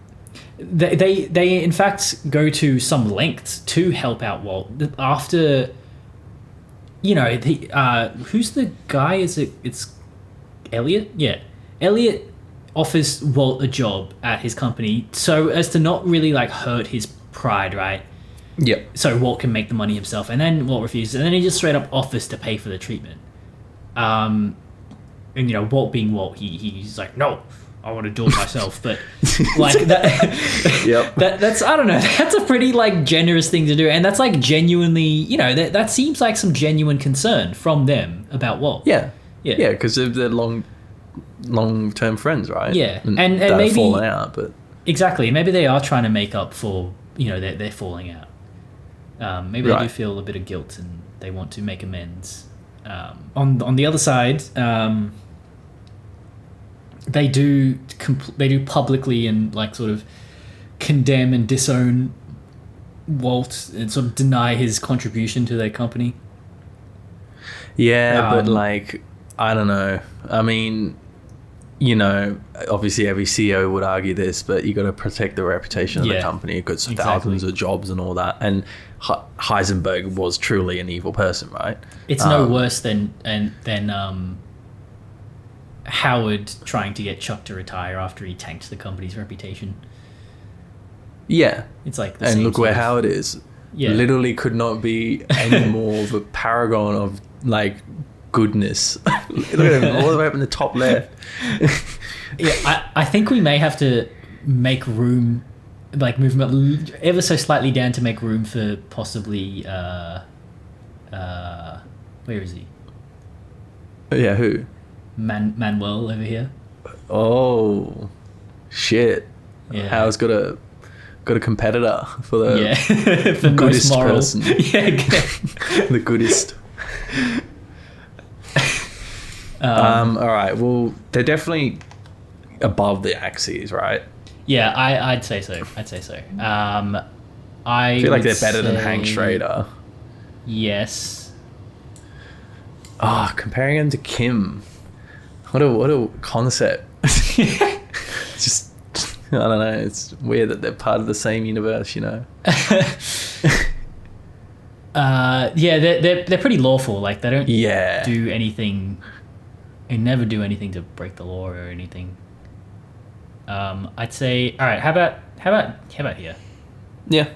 They in fact go to some lengths to help out Walt after, who's the guy? It's Elliot? Yeah. Elliot offers Walt a job at his company so as to not really like hurt his pride, right? Yep. So Walt can make the money himself, and then Walt refuses, and then he just straight up offers to pay for the treatment. And Walt being Walt, he's like, no, I want to do it myself. But like that, Yep. that's I don't know. That's a pretty like generous thing to do, and that's like genuinely, that seems like some genuine concern from them about Walt. Yeah, because they're long-term friends, right? Yeah, and they're maybe falling out, but exactly, maybe they are trying to make up for they're falling out. Maybe they do feel a bit of guilt and they want to make amends. On the other side, they do publicly and like sort of condemn and disown Walt and sort of deny his contribution to their company. Yeah, but like, I don't know. I mean, obviously every CEO would argue this, but you got to protect the reputation of the company because thousands of jobs and all that. And Heisenberg was truly an evil person, right? It's no worse than Howard trying to get Chuck to retire after he tanked the company's reputation. Yeah. It's like the and same look where Howard is. Yeah. Literally could not be any more of a paragon of like goodness. Look at him all the way up in the top left. Yeah, I think we may have to make room, like move him ever so slightly down to make room for possibly where is he? Yeah, who? Manuel over here. Oh shit. Yeah. Howard's got a competitor for the for goodest most moral person. Yeah. The goodest. All right. Well, they're definitely above the axes, right? Yeah, I'd say so. I feel like they're better than Hank Schrader. Yes. Comparing him to Kim. What a concept. Just, I don't know. It's weird that they're part of the same universe, Yeah, they're pretty lawful. Like they don't do anything. They never do anything to break the law or anything. I'd say, all right. How about here? Yeah.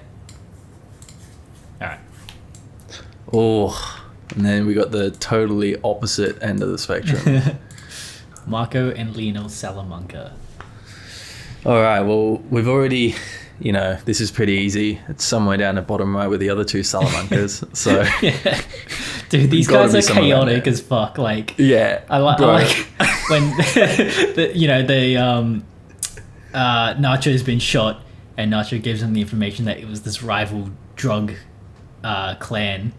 All right. Oh, and then we got the totally opposite end of the spectrum. Marco and Lionel Salamanca. All right. Well, we've already, this is pretty easy. It's somewhere down the bottom right with the other two Salamancas. So, yeah. Dude, these guys are chaotic as fuck. Like, yeah, I like when Nacho's been shot, and Nacho gives him the information that it was this rival drug clan.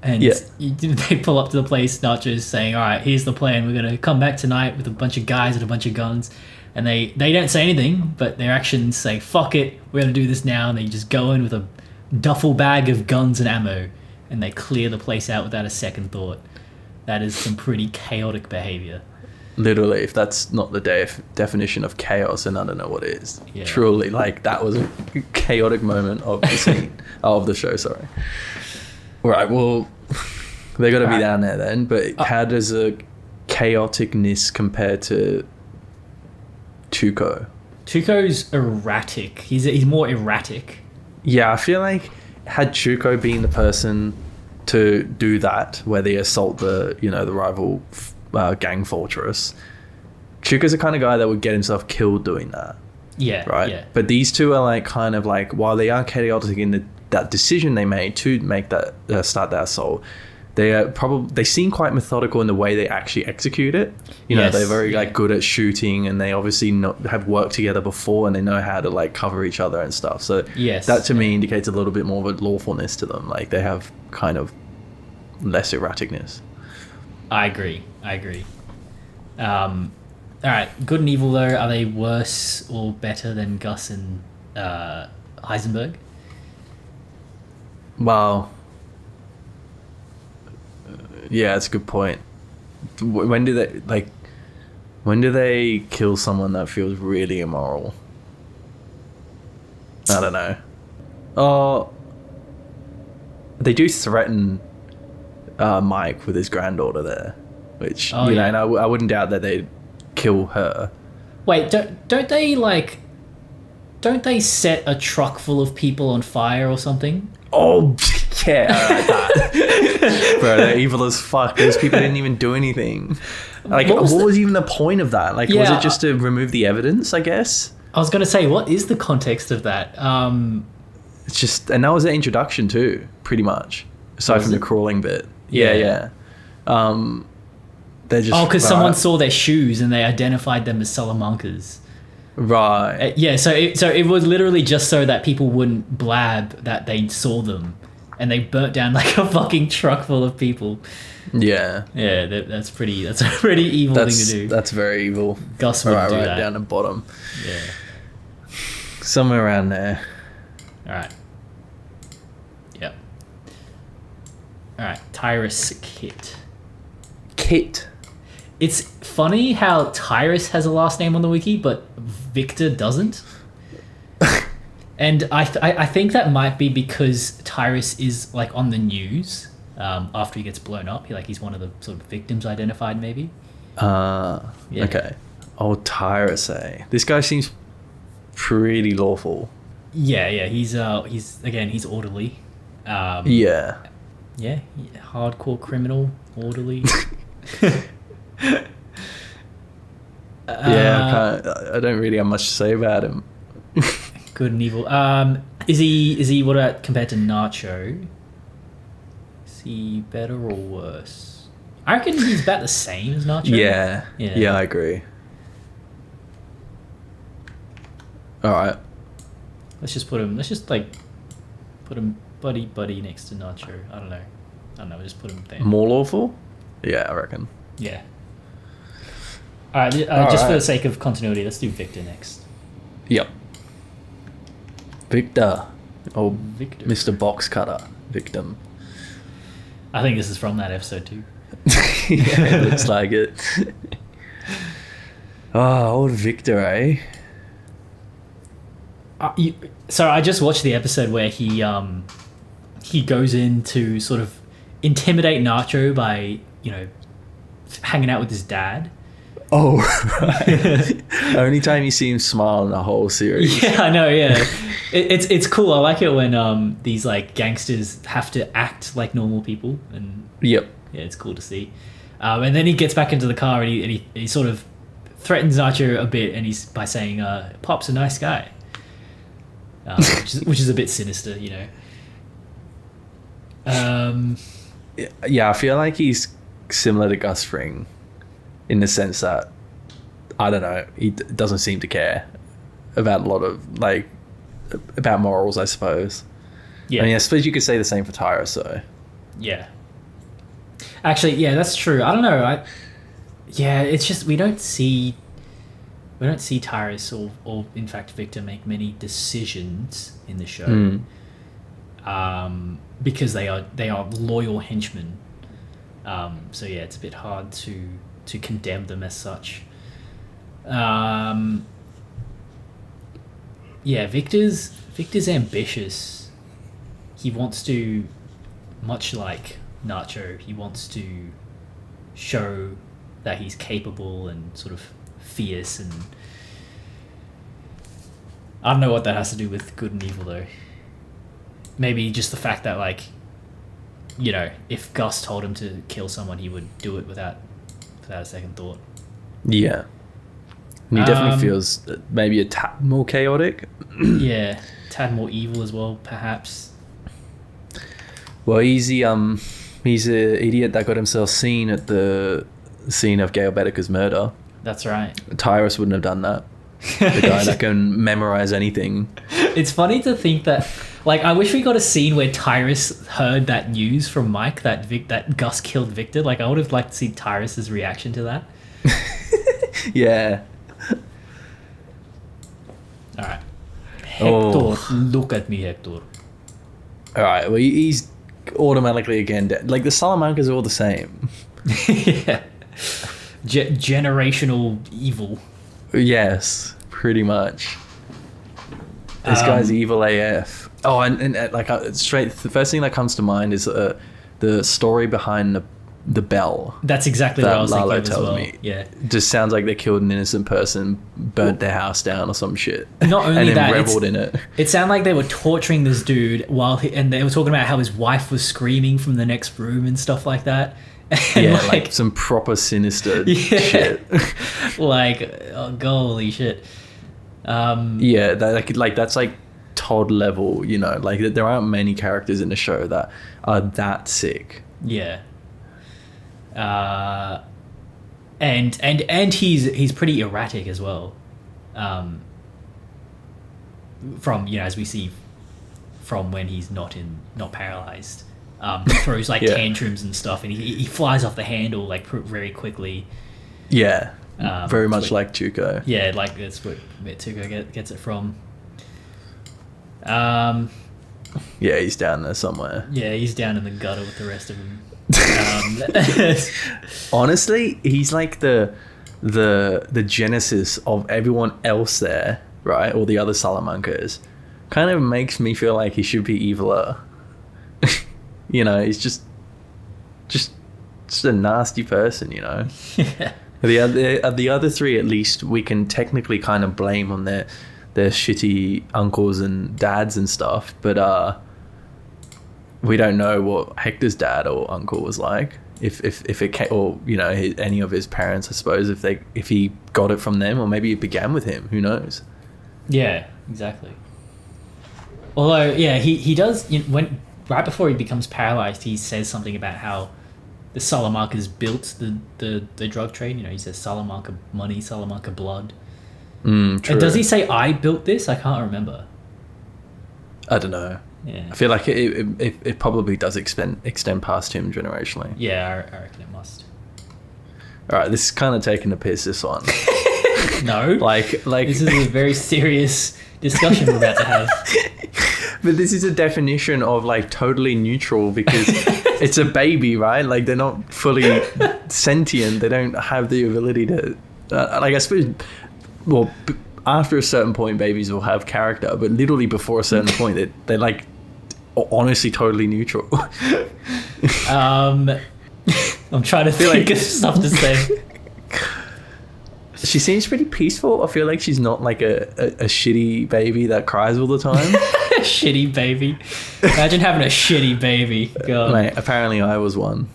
And they pull up to the place. Nacho's saying, all right, here's the plan. We're going to come back tonight with a bunch of guys and a bunch of guns. And they don't say anything, but their actions say, fuck it, we're going to do this now. And they just go in with a duffel bag of guns and ammo. And they clear the place out without a second thought. That is some pretty chaotic behavior. Literally, if that's not the definition of chaos, then I don't know what is. Yeah. Truly, like, that was a chaotic moment of the scene. Of the show, sorry. Right, well, they got to be down there then. But how does a chaoticness compare to Tuco? Tuco's erratic. He's more erratic. Yeah, I feel like had Tuco been the person to do that, where they assault the rival gang fortress, Tuco's the kind of guy that would get himself killed doing that. Yeah, right. Yeah. But these two are like kind of like, while they are chaotic in that decision they made to make that start that assault, they seem quite methodical in the way they actually execute it. They're very like good at shooting, and they obviously have worked together before, and they know how to like cover each other and stuff. So that to me indicates a little bit more of a lawfulness to them. Like they have kind of less erraticness. I agree. All right, good and evil though, are they worse or better than Gus and Heisenberg? Well, yeah, that's a good point. When do they kill someone that feels really immoral? I don't know. Oh, they do threaten Mike with his granddaughter there, which you know, and I wouldn't doubt that they'd kill her. Wait, don't they set a truck full of people on fire or something? Oh yeah, that. Bro, they're evil as fuck. Those people didn't even do anything. Like, what was even the point of that? Like, was it just to remove the evidence? I guess. I was gonna say, what is the context of that? It's just, and that was the introduction too, pretty much. Aside from the crawling bit. Yeah. They're just because someone saw their shoes and they identified them as Salamancas. Right. So it was literally just so that people wouldn't blab that they saw them, and they burnt down like a fucking truck full of people. Yeah. Yeah, that's a pretty evil thing to do. That's very evil. Gus would do that. Down the bottom. Yeah. Somewhere around there. All right. Yep. All right. Tyrus Kit. It's funny how Tyrus has a last name on the wiki, but Victor doesn't. And I think that might be because Tyrus is like on the news after he gets blown up. He's one of the sort of victims identified, maybe. Okay. Oh, Tyrus, eh? This guy seems pretty lawful. Yeah. He's orderly. Yeah, hardcore criminal, orderly. I don't really have much to say about him. Good and evil. Is he what about compared to Nacho? Is he better or worse? I reckon he's about the same as Nacho. Yeah, I agree. All right. Let's just put him buddy next to Nacho. I don't know. We'll just put him there. More lawful? Yeah, I reckon. Yeah. All right. Just for the sake of continuity, let's do Victor next. Yep. Victor. Oh, Victor. Mr. Box Cutter. Victim. I think this is from that episode too. Yeah, it looks like it. Oh, old Victor, eh? So I just watched the episode where he goes in to sort of intimidate Nacho by, hanging out with his dad. Oh, right. Only time you see him smile in the whole series. Yeah, I know, yeah. It's cool. I like it when these like gangsters have to act like normal people, and yep. Yeah, it's cool to see. And then he gets back into the car and he sort of threatens Nacho a bit, and he's by saying, "Pop's a nice guy," which is a bit sinister, Yeah, I feel like he's similar to Gus Fring in the sense that, I don't know, he doesn't seem to care about a lot of about morals, I suppose. Yeah. I mean, I suppose you could say the same for Tyrus, though. Yeah. Actually, yeah, that's true. I don't know. It's just we don't see Tyrus or in fact Victor make many decisions in the show. Because they are loyal henchmen. So yeah, it's a bit hard to condemn them as such. Victor's ambitious. He wants to, much like Nacho, he wants to show that he's capable and sort of fierce, and I don't know what that has to do with good and evil though. Maybe just the fact that if Gus told him to kill someone, he would do it without a second thought. Yeah. And he definitely feels maybe a tad more chaotic. Yeah, tad more evil as well, perhaps. Well, he's an idiot that got himself seen at the scene of Gail Bedeker's murder. That's right. Tyrus wouldn't have done that. The guy that can memorize anything. It's funny to think that, I wish we got a scene where Tyrus heard that news from Mike that Gus killed Victor. I would have liked to see Tyrus's reaction to that. Yeah. All right. Hector, look at me, Hector. All right. Well, he's automatically again dead. The Salamancas are all the same. Yeah. Generational evil. Yes, pretty much. This guy's evil AF. Oh, and like straight, the first thing that comes to mind is the story behind the bell. That's exactly what I was Lalo thinking of as well. me. Yeah. Just sounds like they killed an innocent person, burnt their house down or some shit. Not only and then that, reveled in it. It sounded like they were torturing this dude and they were talking about how his wife was screaming from the next room and stuff like that. And yeah, like some proper sinister shit. Like, oh, holy shit. Yeah, that's like Todd level, you know, like there aren't many characters in the show that are that sick. Yeah. And he's pretty erratic as well. From, you know, as we see from when he's not paralyzed. He throws like tantrums and stuff, and he flies off the handle like very quickly. Yeah. Very much like Tuco. Yeah, like that's where Tuco gets it from. Yeah, he's down there somewhere. Yeah, he's down in the gutter with the rest of them. Honestly, he's like the genesis of everyone else there, right? All the other Salamancas. Kind of makes me feel like he should be eviler. You know, he's just a nasty person, you know. Yeah. The other three, at least, we can technically kind of blame on their shitty uncles and dads and stuff, but we don't know what Hector's dad or uncle was like. If it came, or you know, any of his parents, I suppose, if he got it from them, or maybe it began with him. Who knows? Yeah, exactly. Although, yeah, he does, you know, right before he becomes paralyzed, he says something about how the Salamancas built the drug trade. You know, he says Salamanca money, Salamanca blood. True. And does he say I built this? I can't remember. I don't know. Yeah. I feel like it probably does extend past him generationally. Yeah, I reckon it must. All right, this is kind of taking the piss, this one. No. Like this is a very serious discussion we're about to have. But this is a definition of like totally neutral because it's a baby, right? Like they're not fully sentient. They don't have the ability to, like I suppose, well, after a certain point, babies will have character, but literally before a certain point, they're like honestly totally neutral. I'm trying to think of stuff to say. She seems pretty peaceful. I feel like she's not like a shitty baby that cries all the time. Shitty baby. Imagine having a shitty baby. God. Mate, apparently I was one.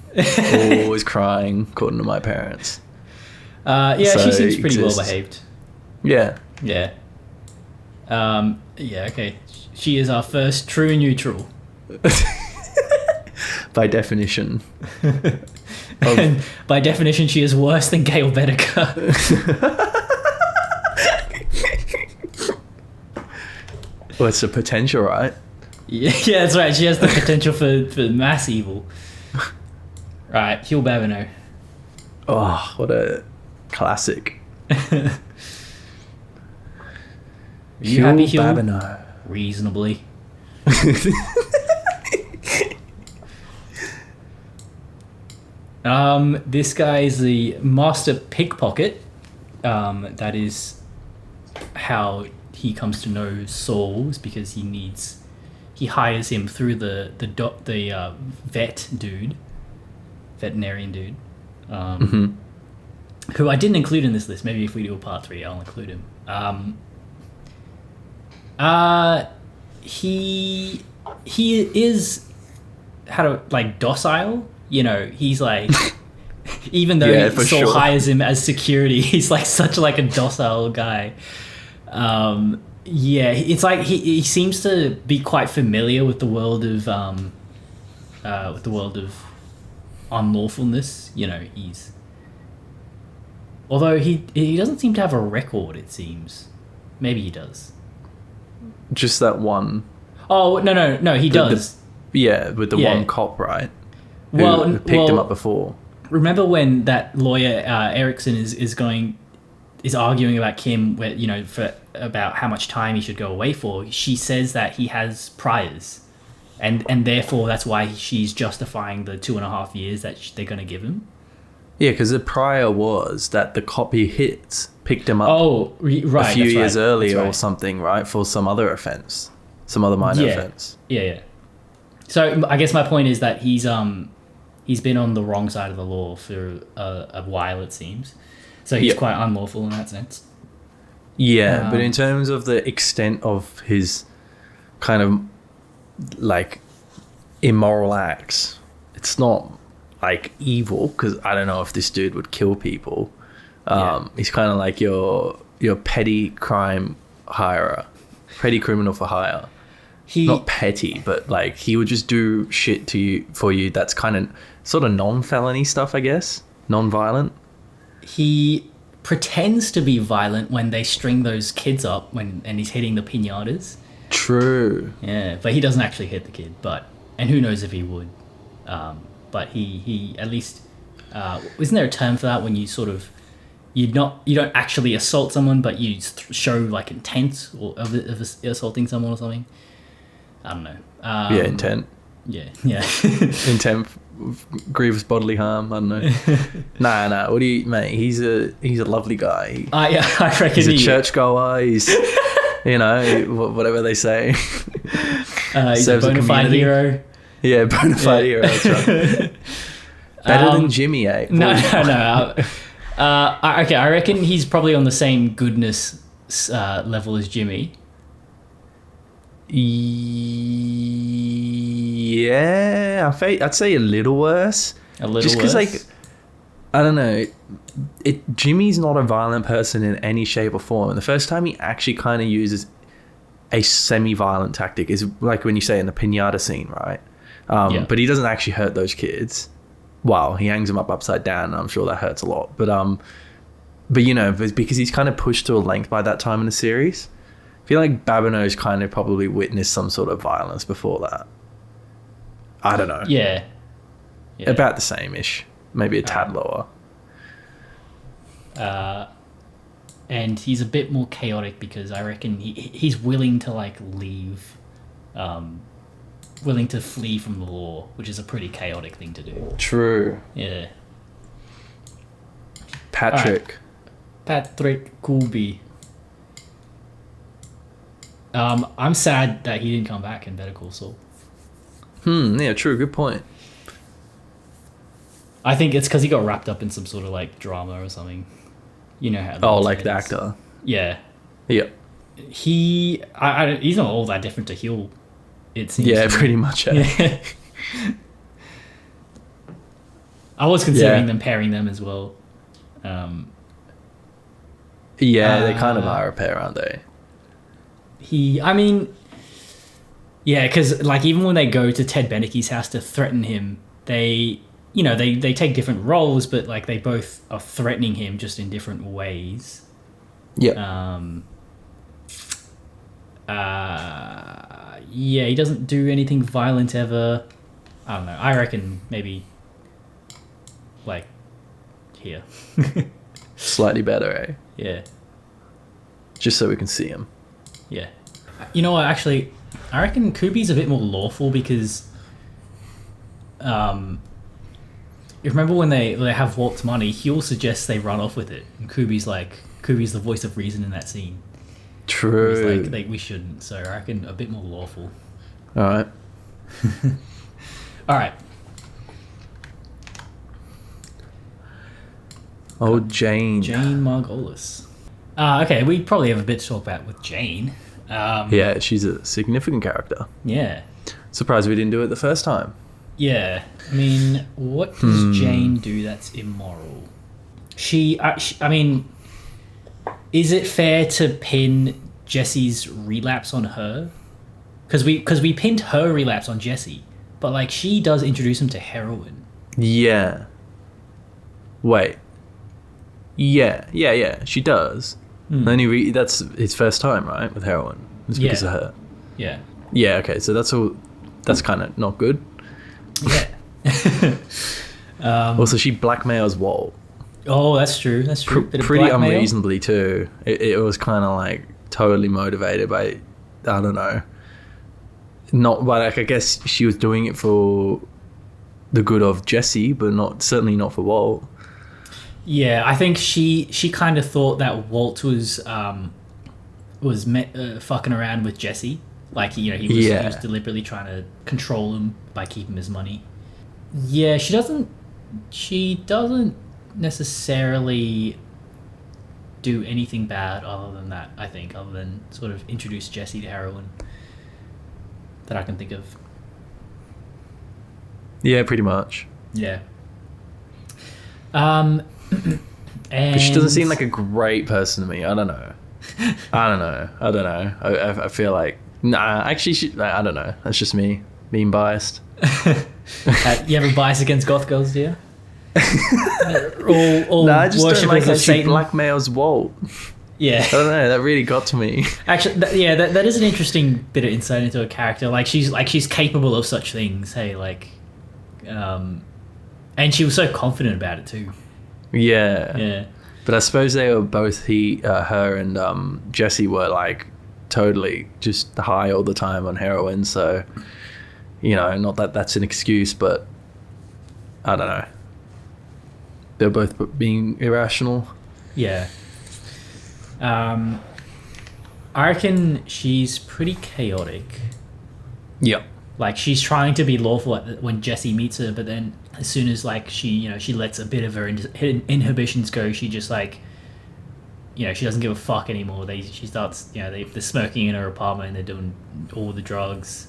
Always crying, according to my parents. Yeah, so she seems pretty well behaved. Yeah. Yeah. Yeah, okay. She is our first true neutral. By definition. And by definition, she is worse than Gail Bedecker. Well, it's the potential, right? Yeah, that's right. She has the potential for mass evil. Right, Hugh Babineau. Oh, what a classic. You happy, Hugh? Babineau. Reasonably. This guy is the master pickpocket. That is how he comes to know Saul, is because he hires him through the veterinarian dude, who I didn't include in this list. Maybe if we do a part 3, I'll include him. He is docile. You know, he's like, even though Saul hires him as security, he's like such like a docile guy. Yeah, it's like he seems to be quite familiar with the world of unlawfulness. You know, although he doesn't seem to have a record. It seems, maybe he does. Just that one. Oh no, he does. With the one cop, right? Who picked him up before. Remember when that lawyer Erickson is arguing about Kim, where, you know, about how much time he should go away for? She says that he has priors, and therefore that's why she's justifying the 2.5 years that they're going to give him. Yeah, because the prior was that the cop he hit picked him up right, a few that's years right, earlier that's or right. something, right? For some other offense. Some other minor offense. Yeah. So I guess my point is that he's been on the wrong side of the law for a while, it seems. So he's quite unlawful in that sense. Yeah, but in terms of the extent of his kind of like immoral acts, it's not like evil, because I don't know if this dude would kill people. He's kind of like your petty crime hirer, petty criminal for hire. Not petty, but like he would just do shit to you for you. That's kind of sort of non-felony stuff, I guess, non-violent. He pretends to be violent when they string those kids up and he's hitting the piñatas. True. Yeah, but he doesn't actually hit the kid. And who knows if he would. But he at least isn't there a term for that when you sort of you don't actually assault someone, but you show like intent of assaulting someone or something. I don't know. Intent. Yeah. Intent, grievous bodily harm. I don't know. Nah. What do you, mate? He's a lovely guy. I reckon he's a churchgoer. He's, whatever they say. He's a bona fide hero. Yeah, bona fide hero. That's right. Better than Jimmy, eh? No. Okay, I reckon he's probably on the same goodness level as Jimmy. Yeah, I'd say a little worse. Just because, like, I don't know, Jimmy's not a violent person in any shape or form. And the first time he actually kind of uses a semi-violent tactic is like when you say in the piñata scene, right? But he doesn't actually hurt those kids. Wow, he hangs them up upside down, and I'm sure that hurts a lot. But because he's kind of pushed to a length by that time in the series. I feel like Babineau's kind of probably witnessed some sort of violence before that. I don't know. Yeah. About the same-ish. Maybe a tad lower. And he's a bit more chaotic because I reckon he's willing to like leave, willing to flee from the law, which is a pretty chaotic thing to do. True. Yeah. Patrick Kubi. I'm sad that he didn't come back in Better Call Saul. Yeah, true. Good point. I think it's because he got wrapped up in some sort of like drama or something. You know how. Oh, like the actor. Yeah. Yeah. He's not all that different to Hill. It seems. Yeah, pretty much. Yeah. I was considering them pairing them as well. Yeah, they kind of are a pair, aren't they? Because like even when they go to Ted Beneke's house to threaten him, they take different roles, but like they both are threatening him just in different ways. Yeah. He doesn't do anything violent ever. I don't know. I reckon maybe like here. Slightly better, eh? Yeah. Just so we can see him. Yeah. You know what, actually, I reckon Kubi's a bit more lawful because you remember when they have Walt's money, Huel suggests they run off with it. And Kubi's the voice of reason in that scene. True. He's like, we shouldn't. So I reckon a bit more lawful. All right. All right. Oh, Jane. Jane Margolis. Okay, we probably have a bit to talk about with Jane. Yeah, she's a significant character. Yeah. Surprised we didn't do it the first time. Yeah. I mean, what does Jane do that's immoral? I mean, is it fair to pin Jesse's relapse on her? Because we pinned her relapse on Jesse, but like she does introduce him to heroin. Yeah. Wait. Yeah. She does. Then that's his first time, right, with heroin. It's because of her. Yeah. Yeah. Okay. So that's all. That's kind of not good. Yeah. Also, she blackmails Walt. Oh, that's true. That's true. Pretty unreasonably too. It was kind of like totally motivated by, I don't know. Not, but like I guess she was doing it for the good of Jesse, but certainly not for Walt. Yeah, I think she kind of thought that Walt was fucking around with Jesse. Like, you know, he was deliberately trying to control him by keeping his money. Yeah, she doesn't necessarily do anything bad other than that, I think, other than sort of introduce Jesse to heroin that I can think of. Yeah, pretty much. Yeah. And but she doesn't seem like a great person to me. I don't know. I feel like actually I don't know. That's just me being biased. You have a bias against goth girls, do you? all I just don't like how she Satan. blackmails Walt. Yeah, I don't know. That really got to me. Actually, that is an interesting bit of insight into a character. Like she's capable of such things. Hey, like, and she was so confident about it too. Yeah. Yeah. But I suppose they were both her and Jesse were like totally just high all the time on heroin. So, you know, not that that's an excuse, but I don't know. They're both being irrational. Yeah. I reckon she's pretty chaotic. Yeah. Like, she's trying to be lawful when Jesse meets her, but then as soon as, like, she lets a bit of her inhibitions go, she just, like, you know, she doesn't give a fuck anymore. She starts, you know, they're smoking in her apartment and they're doing all the drugs.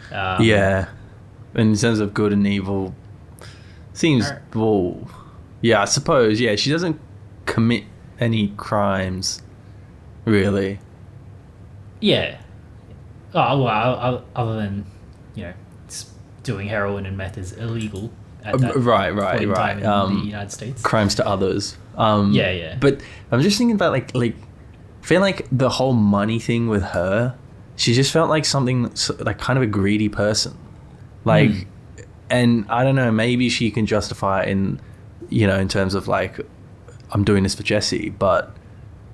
Yeah. In terms of good and evil, seems, well, yeah, I suppose, yeah, she doesn't commit any crimes, really. Yeah. Oh, well, other than, you know, doing heroin and meth is illegal at that right. time in the United States. Crimes to others. Yeah. But I'm just thinking about, like, I feel like the whole money thing with her, she just felt like something, like, kind of a greedy person. Like, and I don't know, maybe she can justify it in, you know, in terms of, like, I'm doing this for Jesse, but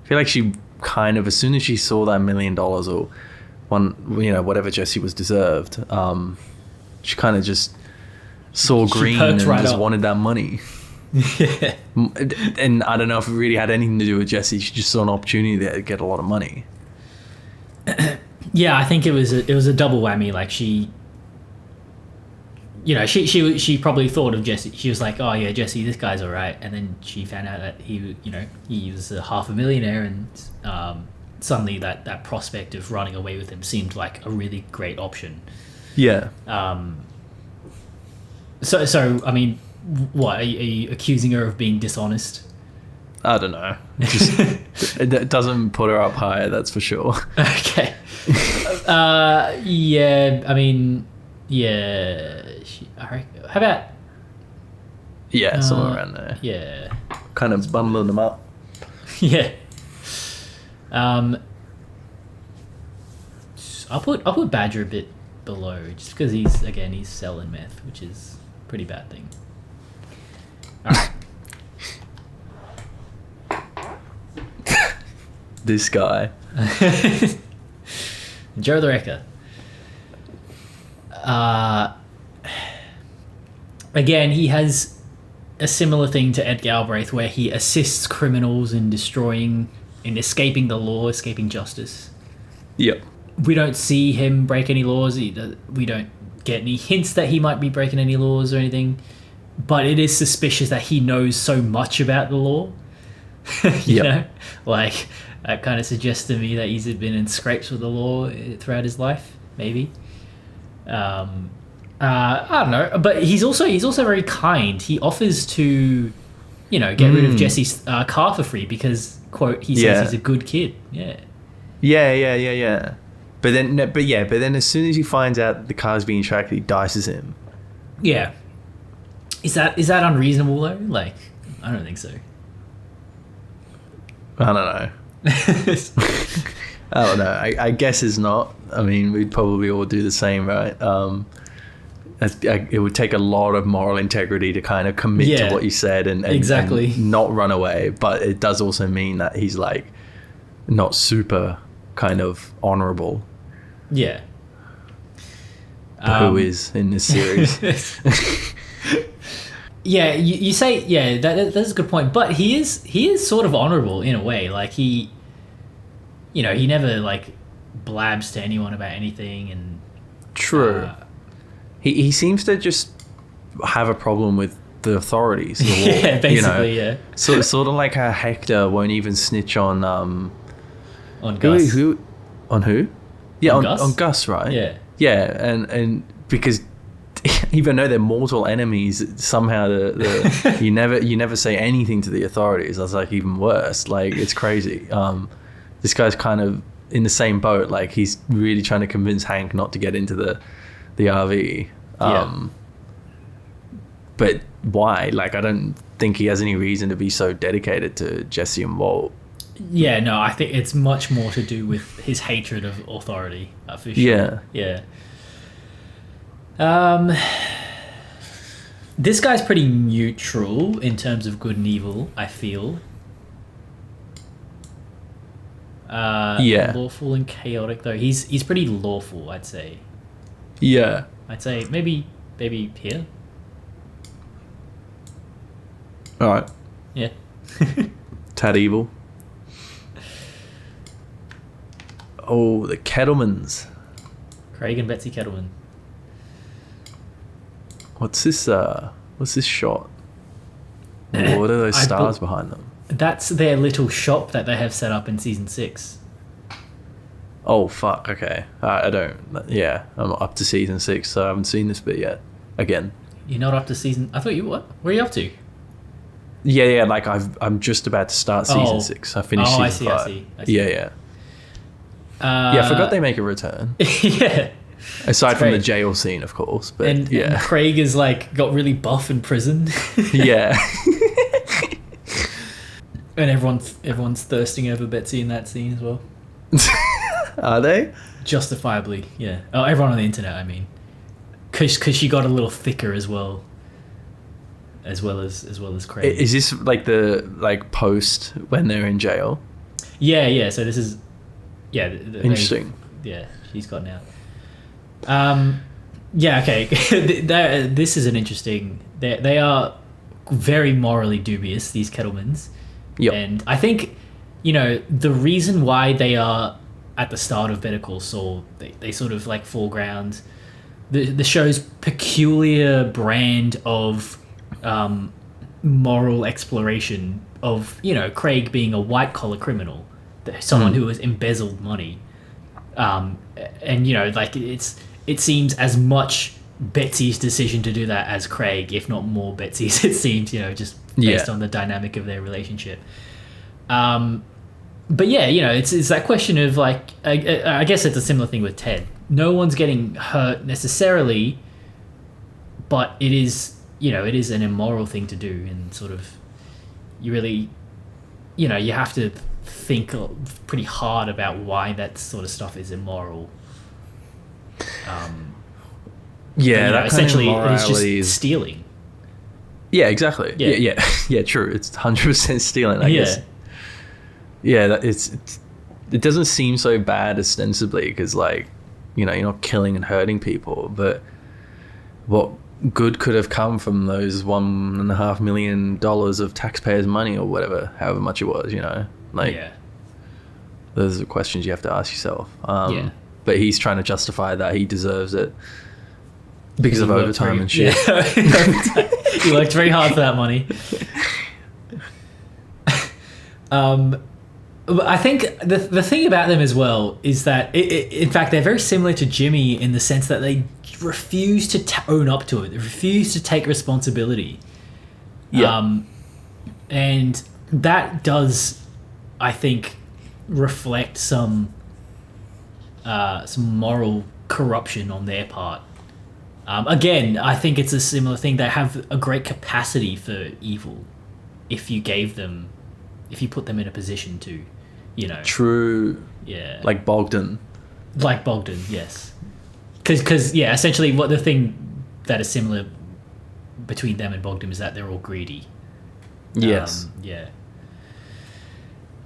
I feel like she kind of, as soon as she saw that $1 million or you know, whatever Jesse was deserved, she kind of just saw green and just wanted that money. Yeah. And I don't know if it really had anything to do with Jesse. She just saw an opportunity there to get a lot of money. Yeah, I think it was a double whammy. Like, she, you know, she probably thought of Jesse. She was like, oh yeah, Jesse, this guy's all right. And then she found out that he was a half a millionaire, and suddenly that prospect of running away with him seemed like a really great option. Yeah. So I mean, what are you accusing her of being dishonest? I don't know. It doesn't put her up higher, that's for sure. Okay. Yeah. I mean, yeah. How about? Yeah, somewhere around there. Yeah. Kind of bundling them up. Yeah. I'll put Badger a bit below, just because he's selling meth, which is a pretty bad thing. All right. This guy. Joe the Wrecker. Again, he has a similar thing to Ed Galbraith, where he assists criminals in escaping the law, escaping justice. Yep. We don't see him break any laws. We don't get any hints that he might be breaking any laws or anything. But it is suspicious that he knows so much about the law. you know? Like, that kind of suggests to me that he's been in scrapes with the law throughout his life, maybe. I don't know. But he's also very kind. He offers to, you know, get rid of Jesse's car for free because, quote, he says he's a good kid. Yeah. Yeah. But then as soon as he finds out the car's being tracked, he dices him. Yeah. Is that unreasonable though? Like, I don't think so. I don't know. I don't know. I guess it's not. I mean, we'd probably all do the same, right? It would take a lot of moral integrity to kind of commit to what you said and exactly and not run away. But it does also mean that he's like not super kind of honorable. Yeah. Who is in this series? Yeah, you say, yeah, that's a good point. But he is sort of honorable in a way. Like he never like blabs to anyone about anything, and True. He seems to just have a problem with the authorities. The law, yeah, basically, yeah. So sort of like how Hector won't even snitch on Gus. On who? Yeah, On Gus? on Gus, right? Yeah. Yeah, and because even though they're mortal enemies, somehow you never say anything to the authorities. That's like even worse. Like it's crazy. This guy's kind of in the same boat. Like he's really trying to convince Hank not to get into the RV. But why? Like I don't think he has any reason to be so dedicated to Jesse and Walt. Yeah, no, I think it's much more to do with his hatred of authority, for sure. Yeah. This guy's pretty neutral in terms of good and evil, I feel. Lawful and chaotic, though. He's pretty lawful, I'd say. Yeah. I'd say maybe here. All right. Yeah. Tad evil. Oh, the Kettlemans. Craig and Betsy Kettleman. What's this shot? What are those stars behind them? That's their little shop that they have set up in season 6. Oh, fuck. Okay. I don't... Yeah, I'm up to season 6, so I haven't seen this bit yet. Again. You're not up to season... I thought you... What? Where are you up to? Yeah, like I'm just about to start season 6. I finished season 5. I see. Yeah. I forgot they make a return. Yeah. Aside from the jail scene, of course. But and Craig is like got really buff in prison. Yeah. And everyone's thirsting over Betsy in that scene as well. Are they? Justifiably, yeah. Oh, everyone on the internet, I mean, because she got a little thicker as well as Craig. Is this like the post when they're in jail? Yeah. So this is interesting. She's gotten out. Yeah. Okay. This is an interesting. They are very morally dubious, these Kettlemans. Yep. And I think, the reason why they are at the start of Better Call Saul, they sort of like foreground the show's peculiar brand of moral exploration of, Craig being a white collar criminal, someone who has embezzled money. And, it seems as much Betsy's decision to do that as Craig, if not more Betsy's, it seems, just based on the dynamic of their relationship. But yeah, it's that question of like, I guess it's a similar thing with Ted. No one's getting hurt necessarily, but it is an immoral thing to do, and sort of, you really, you have to think pretty hard about why that sort of stuff is immoral. That essentially it is just stealing. Yeah, exactly. Yeah. True. It's 100% stealing. I guess. Yeah, it doesn't seem so bad ostensibly because, like, you're not killing and hurting people, but what good could have come from those $1.5 million of taxpayers' money or whatever, however much it was, those are questions you have to ask yourself. But he's trying to justify that he deserves it because of overtime and shit. Yeah. He worked very hard for that money. But I think the thing about them as well is that, in fact, they're very similar to Jimmy in the sense that they refuse to own up to it. They refuse to take responsibility. Yeah. And that does, I think, reflect some moral corruption on their part. Again, I think it's a similar thing. They have a great capacity for evil if you put them in a position to, True. Yeah. Like Bogdan, yes. Because essentially what the thing that is similar between them and Bogdan is that they're all greedy. Yes. Yeah.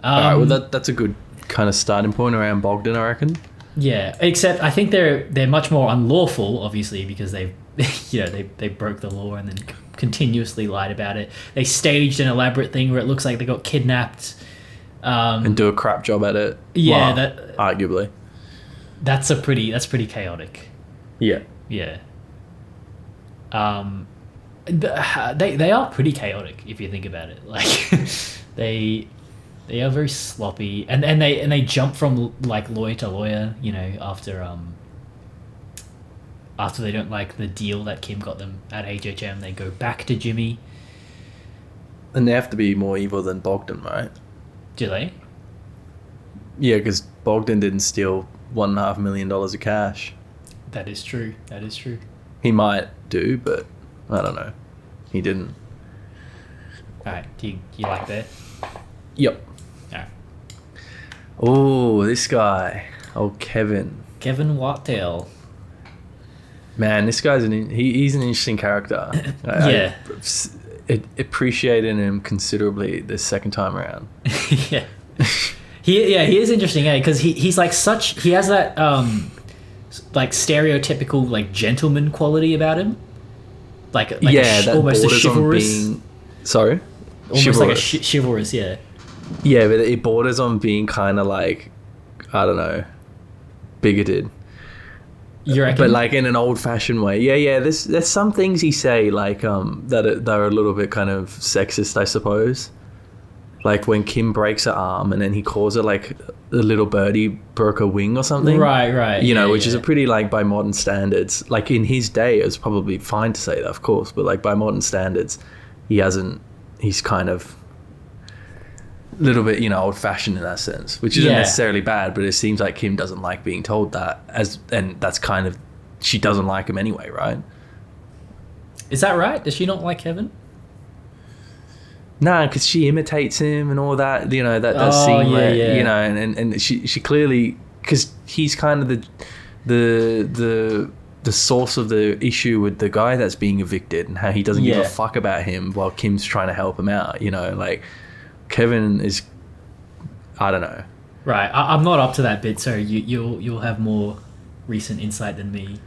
All right, well, that's a good kind of starting point around Bogdan, I reckon. Yeah, except I think they're much more unlawful, obviously, because they broke the law and then continuously lied about it. They staged an elaborate thing where it looks like they got kidnapped. And do a crap job at it. Yeah, well, arguably. That's pretty chaotic. Yeah. Yeah. They are pretty chaotic if you think about it. Like they are very sloppy, and they jump from like lawyer to lawyer, you know, after they don't like the deal that Kim got them at HHM, they go back to Jimmy. And they have to be more evil than Bogdan, right? Do they? Yeah, because Bogdan didn't steal $1.5 million of cash. That is true. He might do, but I don't know. He didn't. Alright, do you like that? Yep. Alright. Oh, this guy. Oh, Kevin Whitetail. Man, this guy's he's an interesting character. Yeah. I appreciated him considerably the second time around. Yeah. He is interesting, because he's like he has that like stereotypical like gentleman quality about him. Like almost a chivalrous. Sorry? Almost chivalrous. like a chivalrous, yeah. Yeah, but it borders on being kind of like, I don't know, bigoted. You reckon? But like in an old-fashioned way. Yeah. There's some things he say like that are a little bit kind of sexist, I suppose. Like when Kim breaks her arm and then he calls her like the little birdie broke her wing or something. Right. You know, which is a pretty like by modern standards. Like in his day, it was probably fine to say that, of course. But like by modern standards, he's kind of a little bit, you know, old-fashioned in that sense, which isn't necessarily bad, but it seems like Kim doesn't like being told that, and that's kind of, she doesn't like him anyway, right? Is that right? Does she not like Kevin? No, because she imitates him and all that, you know, that scene where, you know, and she clearly, because he's kind of the source of the issue with the guy that's being evicted and how he doesn't give a fuck about him while Kim's trying to help him out, you know, like Kevin is, I don't know. Right, I'm not up to that bit, so you'll have more recent insight than me.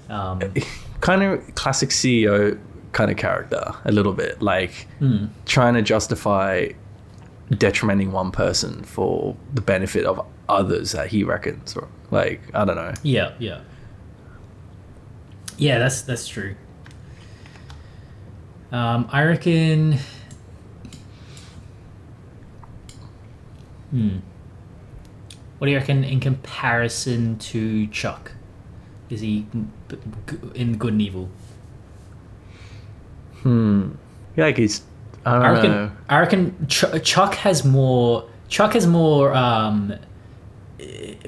Kind of classic CEO kind of character, a little bit, like trying to justify detrimenting one person for the benefit of others that he reckons, or like, I don't know. Yeah, that's true. I reckon. What do you reckon in comparison to Chuck? Is he in Good and Evil? Yeah, like he's. I reckon Chuck has more.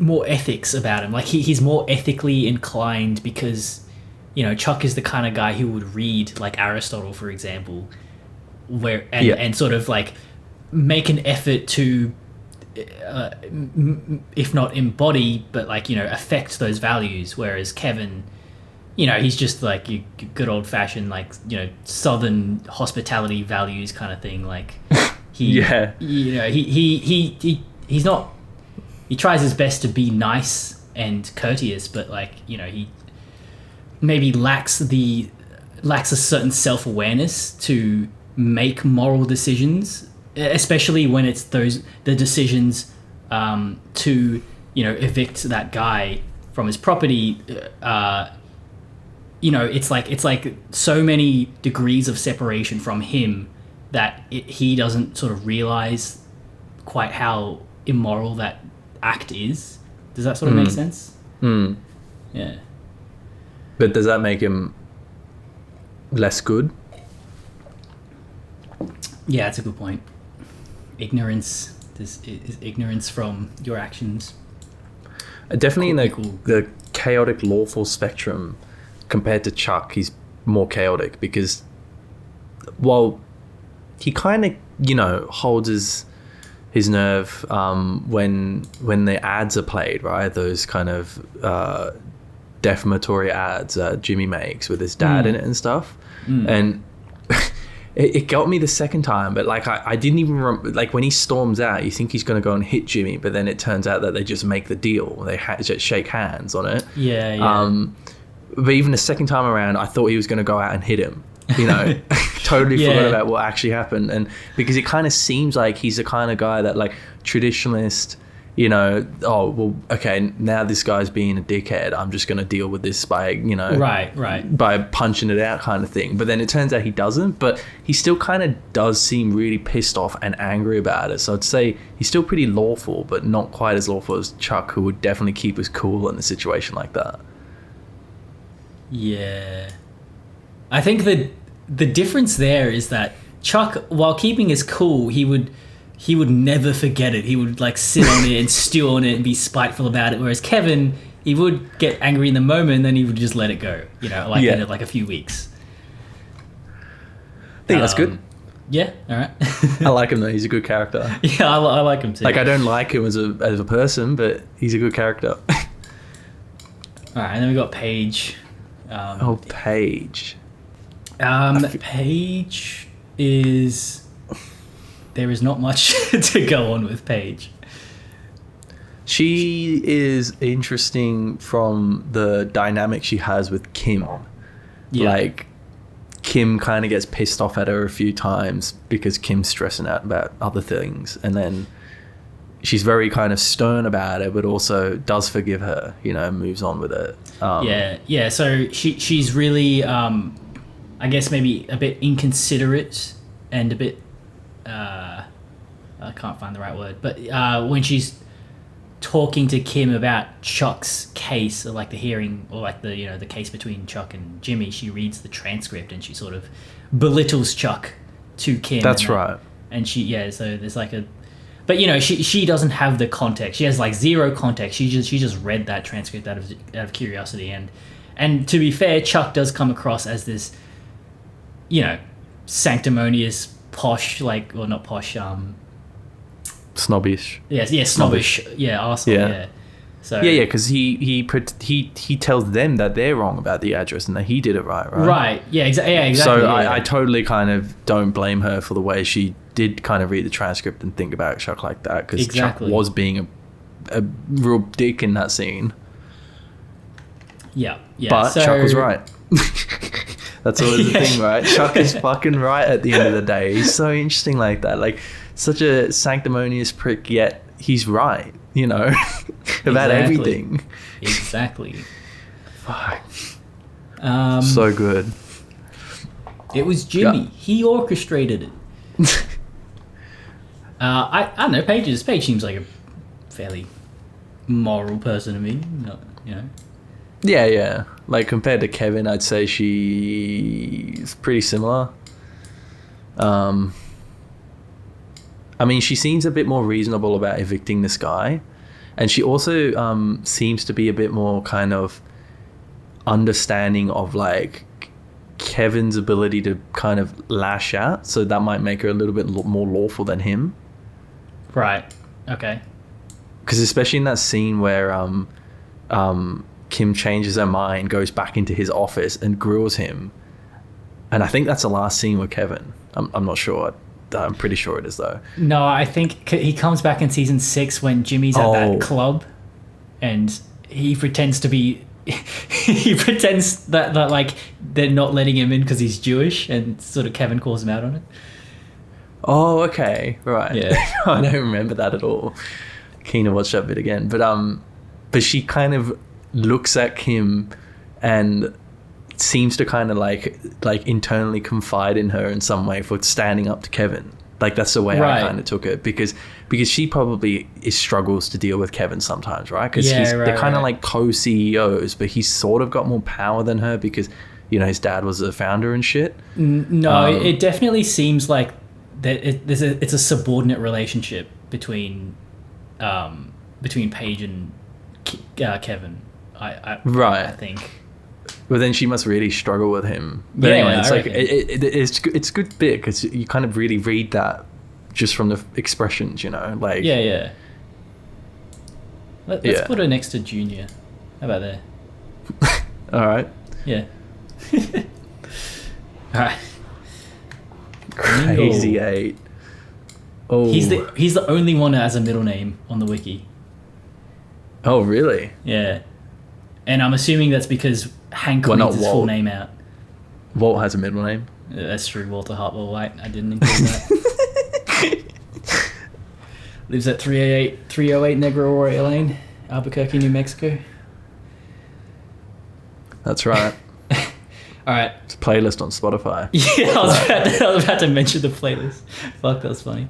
More ethics about him. Like he's more ethically inclined because, you know, Chuck is the kind of guy who would read like Aristotle, for example, and sort of like make an effort to. If not embody, but like, you know, affect those values. Whereas Kevin, you know, he's just like you good old fashioned, like, you know, Southern hospitality values kind of thing. Like you know, he's not. He tries his best to be nice and courteous, but like, you know, he maybe lacks a certain self-awareness to make moral decisions. Especially when it's the decisions to, you know, evict that guy from his property. You know, it's like so many degrees of separation from him that he doesn't sort of realize quite how immoral that act is. Does that sort of make sense? Yeah. But does that make him less good? Yeah, that's a good point. Ignorance is ignorance from your actions. Definitely in the chaotic lawful spectrum compared to Chuck, he's more chaotic because while he kind of, you know, holds his nerve when the ads are played, right? Those kind of defamatory ads that Jimmy makes with his dad in it and stuff. And it got me the second time, but like I didn't even like when he storms out, you think he's going to go and hit Jimmy, but then it turns out that they just make the deal. They just shake hands on it. Yeah. But even the second time around, I thought he was going to go out and hit him. you know, totally forgot Yeah. about what actually happened. And because it kind of seems like he's the kind of guy that, like, traditionalist, you know, oh, well, okay, now this guy's being a dickhead, I'm just going to deal with this by, you know, Right. by punching it out kind of thing. But then it turns out he doesn't, but he still kind of does seem really pissed off and angry about it. So I'd say he's still pretty lawful, but not quite as lawful as Chuck, who would definitely keep his cool in a situation like that. Yeah. I think the difference there is that Chuck, while keeping his cool, he would never forget it. He would, like, sit on it and stew on it and be spiteful about it. Whereas Kevin, he would get angry in the moment, then he would just let it go. You know, like in like a few weeks. I think that's good. Yeah. All right. I like him though. He's a good character. Yeah, I like him too. Like, I don't like him as a person, but he's a good character. All right, and then we got Paige. Paige. Paige is. There is not much to go on with Paige. She is interesting from the dynamic she has with Kim. Yeah. Like, Kim kind of gets pissed off at her a few times because Kim's stressing out about other things. And then she's very kind of stern about it, but also does forgive her, you know, moves on with it. Yeah. So she's really, I guess, maybe a bit inconsiderate and a bit... I can't find the right word, but when she's talking to Kim about Chuck's case, or like the hearing, or like the, you know, the case between Chuck and Jimmy, she reads the transcript and she sort of belittles Chuck to Kim. That's right. And so there's like a, but you know, she doesn't have the context. She has like zero context. She just read that transcript out of curiosity, and to be fair, Chuck does come across as this, you know, sanctimonious, posh, like, or not posh, snobbish. Yeah, snobbish. Yeah, arsehole. Yeah. So yeah, because he tells them that they're wrong about the address and that he did it right. Right. Yeah. Exactly. So yeah. I totally kind of don't blame her for the way she did kind of read the transcript and think about Chuck like that, because Chuck was being a real dick in that scene. Yeah. But Chuck was right. That's always the thing, right? Chuck is fucking right at the end of the day. He's so interesting like that. Like, such a sanctimonious prick, yet he's right, you know, about everything. Exactly. Fuck. So good. It was Jimmy. Yeah. He orchestrated it. I don't know. Paige seems like a fairly moral person to me. Not, you know. Yeah. Like, compared to Kevin, I'd say she's pretty similar. I mean, she seems a bit more reasonable about evicting this guy. And she also seems to be a bit more kind of understanding of, like, Kevin's ability to kind of lash out. So that might make her a little bit more lawful than him. Right. Okay. Because especially in that scene where Kim changes her mind, goes back into his office and grills him. And I think that's the last scene with Kevin. I'm not sure. I'm pretty sure it is, though. No, I think he comes back in season 6 when Jimmy's at that club, and he pretends to be... he pretends that like they're not letting him in because he's Jewish, and sort of Kevin calls him out on it. Oh, okay. Right. Yeah. I don't remember that at all. Keen to watch that bit again. But she kind of looks at Kim and seems to kind of like internally confide in her in some way for standing up to Kevin. Like, that's the way I kind of took it, because she probably struggles to deal with Kevin sometimes, right? Because they're kind of like co-CEOs, but he's sort of got more power than her because, you know, his dad was a founder and shit. No, it definitely seems like that it's a subordinate relationship between Paige and Kevin. I think. But then she must really struggle with him. But anyway, it's it's a good bit because you kind of really read that just from the expressions, you know, like Let's put her next to Junior. How about there? All right. Yeah. All right. Crazy 8. Oh, he's the only one that has a middle name on the wiki. Oh, really? Yeah. And I'm assuming that's because Hank reads his full name out. Walt has a middle name? That's true, Walter Hartwell White. I didn't include that. Lives at 308 Negro Arroyo Lane, Albuquerque, New Mexico. That's right. All right. It's a playlist on Spotify. Yeah, I was about to mention the playlist. Fuck, that's funny.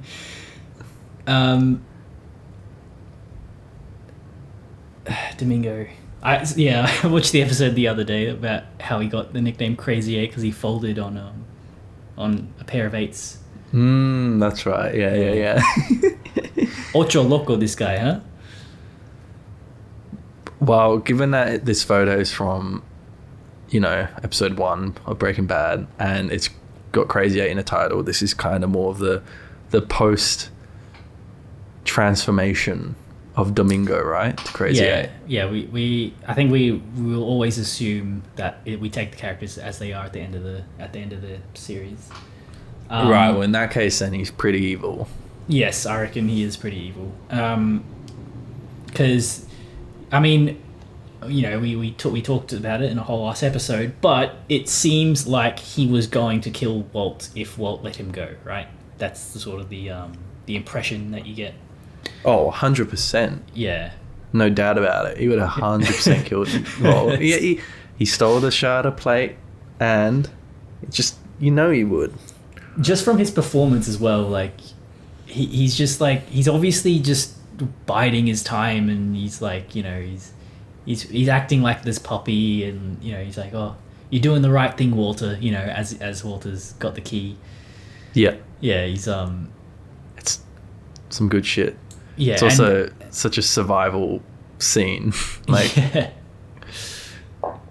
Domingo. I watched the episode the other day about how he got the nickname Crazy Eight because he folded on a pair of eights. That's right. Yeah. Ocho loco, this guy, huh? Well, given that this photo is from, episode 1 of Breaking Bad, and it's got Crazy Eight in the title, this is kind of more of the post transformation of Domingo, right? To Crazy Eight. Yeah. I think we will always assume that we take the characters as they are at the end of the series. Right. Well, in that case, then he's pretty evil. Yes, I reckon he is pretty evil. Because, I mean, we talked about it in a whole last episode, but it seems like he was going to kill Walt if Walt let him go, right? That's the sort of the impression that you get. Oh, 100%. Yeah. No doubt about it. He would have 100% killed him. Well, he stole the Sharda plate, and just, he would. Just from his performance as well, like, he's just like, he's obviously just biding his time, and he's like, he's acting like this puppy, and, he's like, oh, you're doing the right thing, Walter, as Walter's got the key. Yeah. Yeah, he's, it's some good shit. Yeah. It's also such a survival scene. Like,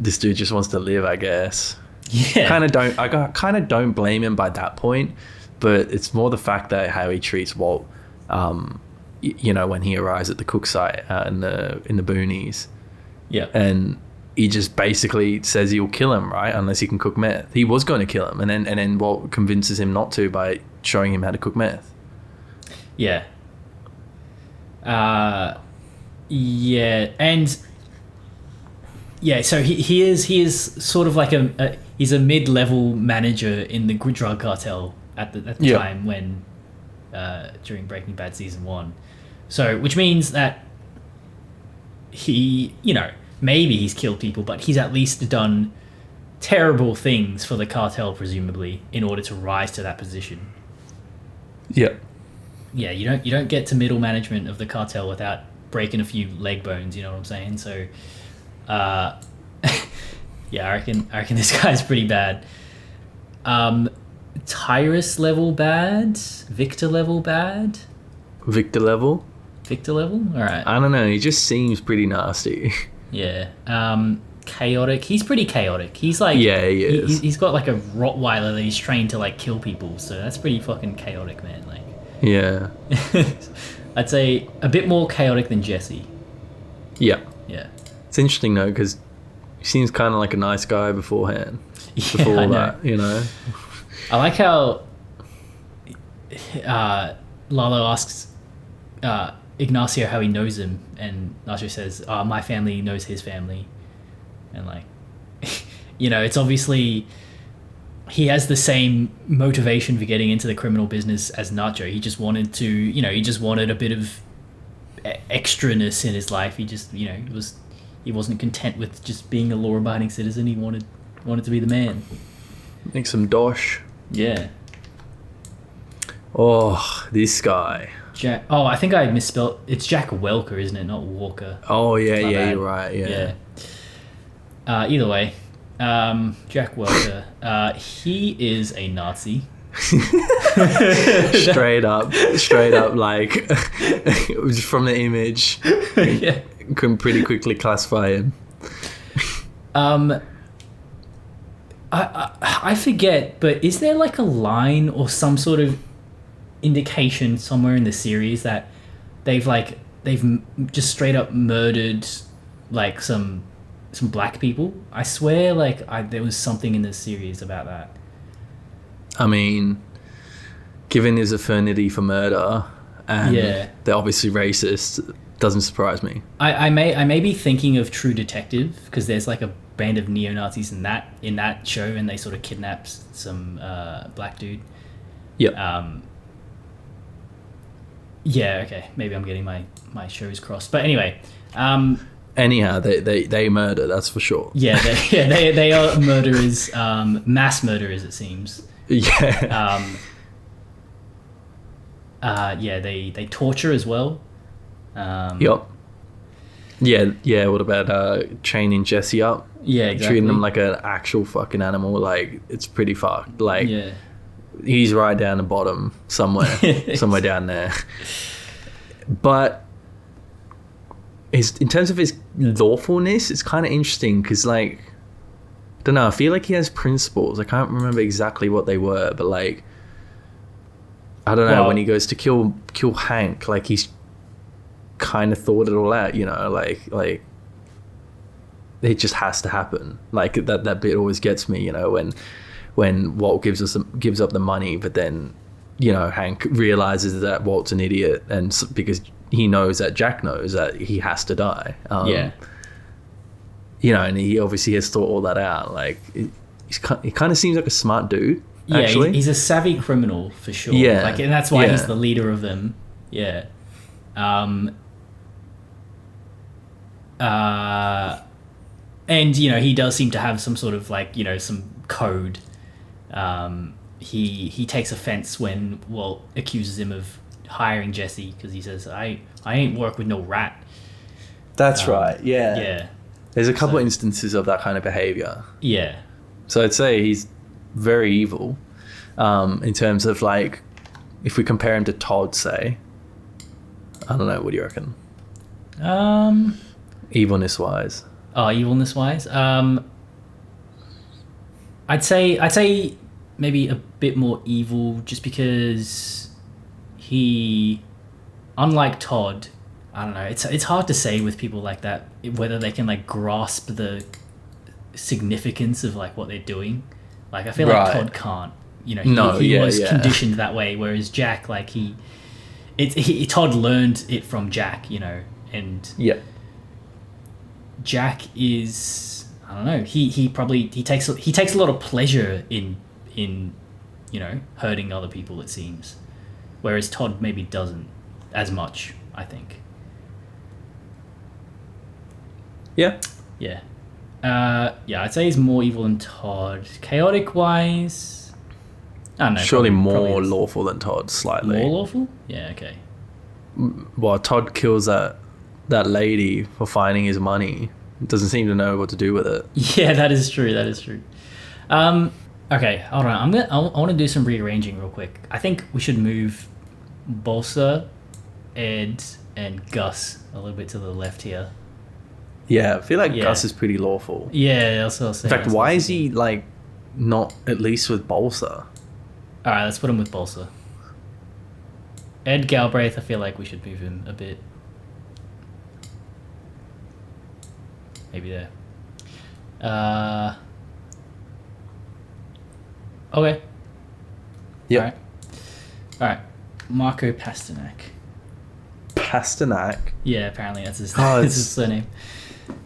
this dude just wants to live, I guess. Yeah. I kind of don't blame him by that point, but it's more the fact that how he treats Walt, when he arrives at the cook site in the boonies. Yeah. And he just basically says he'll kill him, right? Unless he can cook meth. He was going to kill him, and then Walt convinces him not to by showing him how to cook meth. Yeah. And so he is sort of like he's a mid-level manager in the drug cartel at the time when during Breaking Bad season 1. So, which means that he, maybe he's killed people, but he's at least done terrible things for the cartel, presumably, in order to rise to that position. Yeah. Yeah, you don't get to middle management of the cartel without breaking a few leg bones, you know what I'm saying? So, yeah, I reckon this guy's pretty bad. Tyrus level bad? Victor level bad? Victor level? Victor level? All right. I don't know. He just seems pretty nasty. Yeah. Chaotic. He's pretty chaotic. He's like... Yeah, he is. He's got like a Rottweiler that he's trained to like kill people. So that's pretty fucking chaotic, man. Like... Yeah. I'd say a bit more chaotic than Jesse. Yeah. Yeah. It's interesting though, because he seems kind of like a nice guy beforehand. Yeah, before I that, I like how Lalo asks Ignacio how he knows him, and Ignacio says, my family knows his family. And like, it's obviously... He has the same motivation for getting into the criminal business as Nacho. He just wanted to, he just wanted a bit of extraness in his life. He just, he wasn't content with just being a law-abiding citizen. He wanted to be the man. Make some dosh. Yeah. Oh, this guy. Jack. Oh, I think I misspelled. It's Jack Welker, isn't it? Not Walker. Oh yeah, you're right. Yeah. Either way. Jack Welker, he is a Nazi. straight up, like, it was from the image. Yeah. Can pretty quickly classify him. I forget, but is there like a line or some sort of indication somewhere in the series that they've just straight up murdered like some black people? I swear, there was something in this series about that. I mean, given his affinity for murder, and they're obviously racist, doesn't surprise me. I may be thinking of True Detective, because there's like a band of neo-Nazis in that show, and they sort of kidnap some black dude. Yep. Yeah, okay. Maybe I'm getting my shows crossed. But anyway, anyhow, they murder, that's for sure. Yeah, they are murderers, mass murderers, it seems. Yeah. Yeah, they torture as well. Yep. Yeah, what about chaining Jesse up? Yeah, exactly. Treating him like an actual fucking animal, like, it's pretty fucked. Like, yeah. He's right down the bottom somewhere down there. But in terms of his lawfulness, it's kind of interesting because, like, I don't know, I feel like he has principles. I can't remember exactly what they were, but, like, I don't know, when he goes to kill Hank, like, he's kind of thought it all out, you know, like it just has to happen. Like, that bit always gets me, you know, when Walt gives up the money, but then, you know, Hank realizes that Walt's an idiot, and because he knows that Jack knows that he has to die. You know, and he obviously has thought all that out. Like, he kind of seems like a smart dude. Yeah, actually. He's a savvy criminal for sure. Yeah, like, and that's why he's the leader of them. Yeah. And you know, he does seem to have some sort of, like, you know, some code. He takes offense when Walt accuses him of hiring Jesse, because he says, I ain't work with no rat. That's right. Yeah. Yeah. There's a couple instances of that kind of behavior. Yeah. So I'd say he's very evil, in terms of, like, if we compare him to Todd, say. I don't know. What do you reckon? Evilness wise. Oh, evilness wise. I'd say maybe a bit more evil, just because he, unlike Todd, I don't know. It's hard to say with people like that whether they can, like, grasp the significance of, like, what they're doing. Like, I feel like Todd can't. You know, he was conditioned that way, whereas Jack, like, Todd learned it from Jack, you know, and Jack is, I don't know, he takes a lot of pleasure in you know, hurting other people, it seems, whereas Todd maybe doesn't as much, I think. Yeah, I'd say he's more evil than Todd. Chaotic wise, I don't know. Surely more lawful than Todd, slightly. More lawful? Yeah, okay. Well, Todd kills that lady for finding his money. Doesn't seem to know what to do with it. Yeah, that is true. Okay, hold on. I want to do some rearranging real quick. I think we should move Balsa, Ed, and Gus a little bit to the left here. Yeah, I feel like Gus is pretty lawful. Yeah, that's what I'll say. In fact, why is he, like, not at least with Balsa? All right, let's put him with Balsa. Ed Galbraith, I feel like we should move him a bit. Maybe there. Okay. Yeah. All right. Marco Pasternak. Pasternak? Yeah, apparently that's his, that's his surname.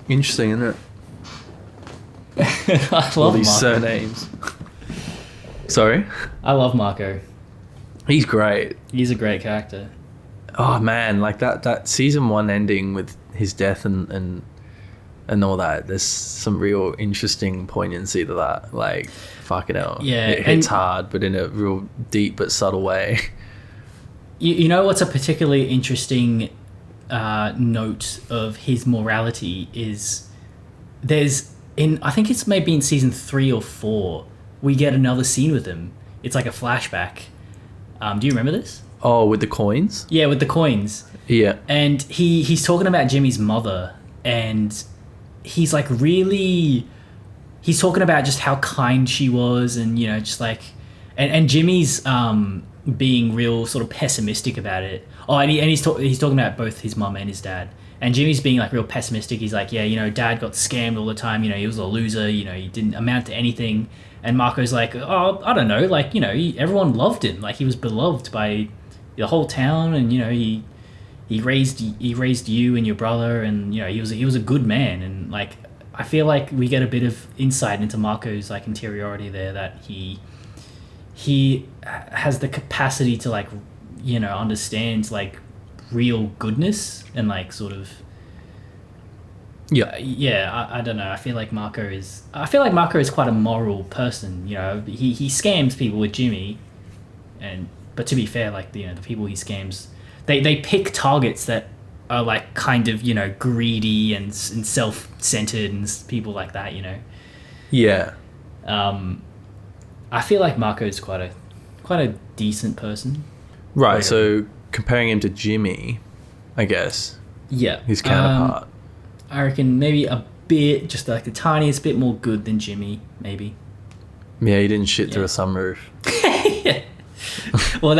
Interesting, isn't it? I love all these Marco. surnames. Sorry? I love Marco. He's great. He's a great character. Oh man, like that season 1 ending with his death and all that. There's some real interesting poignancy to that. Like, fucking hell. Yeah, it hits hard, but in a real deep but subtle way. You know what's a particularly interesting note of his morality is I think it's maybe in season 3 or 4, we get another scene with him. It's like a flashback. Do you remember this? Oh, with the coins? Yeah, with the coins. Yeah. And he's talking about Jimmy's mother, and he's like he's talking about just how kind she was, and, you know, just like, and Jimmy's being real sort of pessimistic about it. Oh, and he's talking about both his mum and his dad. And Jimmy's being, like, real pessimistic. He's like, yeah, you know, Dad got scammed all the time. You know, he was a loser. You know, he didn't amount to anything. And Marco's like, oh, I don't know. Like, you know, everyone loved him. Like, he was beloved by the whole town. And, you know, he raised you and your brother. And, you know, he was a good man. And, like, I feel like we get a bit of insight into Marco's like interiority there, that he has the capacity to like, you know, understand like real goodness and like sort of I don't know. I feel like Marco is quite a moral person. You know, he scams people with Jimmy, but to be fair, like the people he scams, they pick targets that are like kind of, you know, greedy and self-centered and people like that. You know. Yeah. I feel like Marco is quite a decent person. Right. So comparing him to Jimmy, I guess. Yeah. His counterpart. I reckon maybe a bit, just like the tiniest bit more good than Jimmy, maybe. Yeah, he didn't shit through a sunroof. Yeah. Well,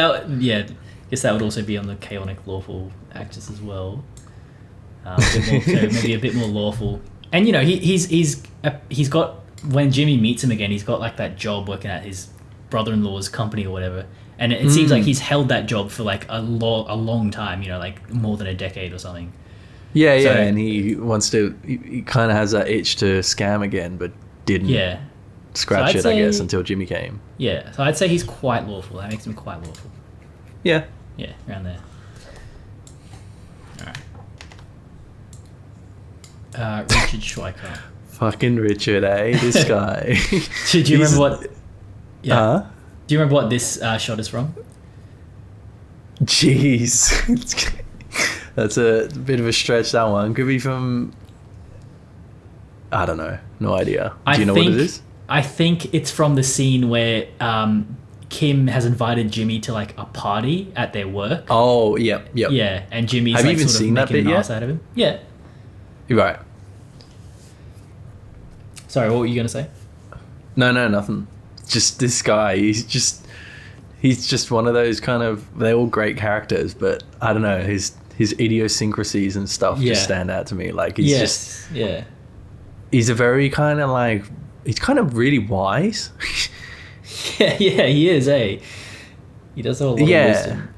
guess that would also be on the chaotic lawful axis as well. Maybe a bit more lawful. And you know, he's got, when Jimmy meets him again, he's got like that job working at his brother-in-law's company or whatever. And it seems like he's held that job for like a long time, you know, like more than a decade or something. Yeah, and he wants to. He kind of has that itch to scam again, but didn't. Yeah. Scratch it, I guess, until Jimmy came. Yeah, so I'd say he's quite lawful. That makes him quite lawful. Yeah. Yeah, around there. All right. Richard Schweiker. Fucking Richard, eh? This guy. Do you remember what? Yeah. Do you remember what this shot is from? Jeez. That's a bit of a stretch, that one. Could be from... I don't know. No idea. Do you know what it is? I think it's from the scene where Kim has invited Jimmy to like a party at their work. Oh, yep. Yeah, and Jimmy's Have like you even sort of seen that making bit an ass yet? out of him. Yeah. You're right. Sorry, what were you going to say? No, nothing. Just this guy. He's just one of those kind of... They're all great characters, but I don't know. His idiosyncrasies and stuff just stand out to me. Like he's he's a very kind of like, he's kind of really wise. yeah, he is, eh? He does have a lot of wisdom.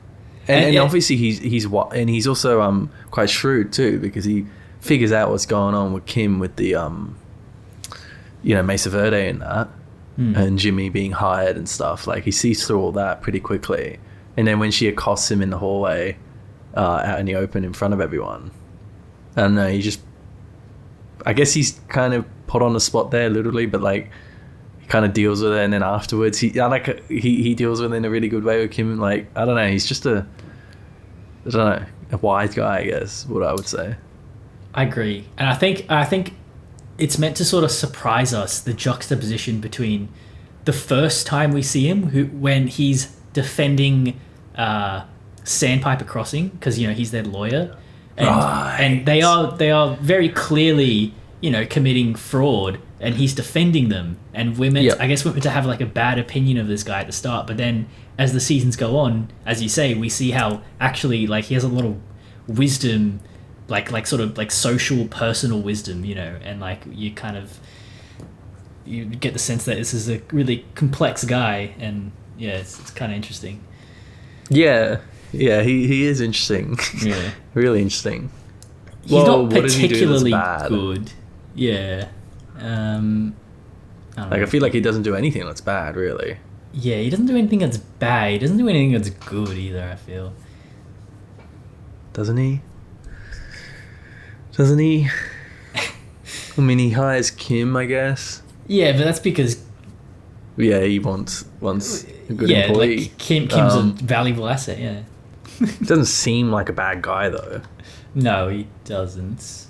And obviously he's also quite shrewd too, because he figures out what's going on with Kim with the Mesa Verde and that, and Jimmy being hired and stuff. Like he sees through all that pretty quickly, and then when she accosts him in the hallway out in the open in front of everyone, I don't know, I guess he's kind of put on the spot there literally, but like he kind of deals with it, and then afterwards he deals with it in a really good way with Kim. Like I don't know, he's just a wise guy, I guess, what I would say. I agree, and I think it's meant to sort of surprise us, the juxtaposition between the first time we see him, when he's defending Sandpiper Crossing, because he's their lawyer, and they are very clearly committing fraud, and he's defending them, and we're meant to have like a bad opinion of this guy at the start, but then as the seasons go on, as you say, we see how actually like he has a lot of wisdom, like sort of like social personal wisdom, and like you get the sense that this is a really complex guy, and it's kind of interesting. He is interesting. Really interesting. He's not particularly good. I feel like he doesn't do anything that's bad, really. He doesn't do anything that's bad. He doesn't do anything that's good either, I feel. Doesn't he? I mean, he hires Kim, I guess. Yeah, but that's because... he wants a good employee. Like Kim's a valuable asset, He doesn't seem like a bad guy, though. No, he doesn't.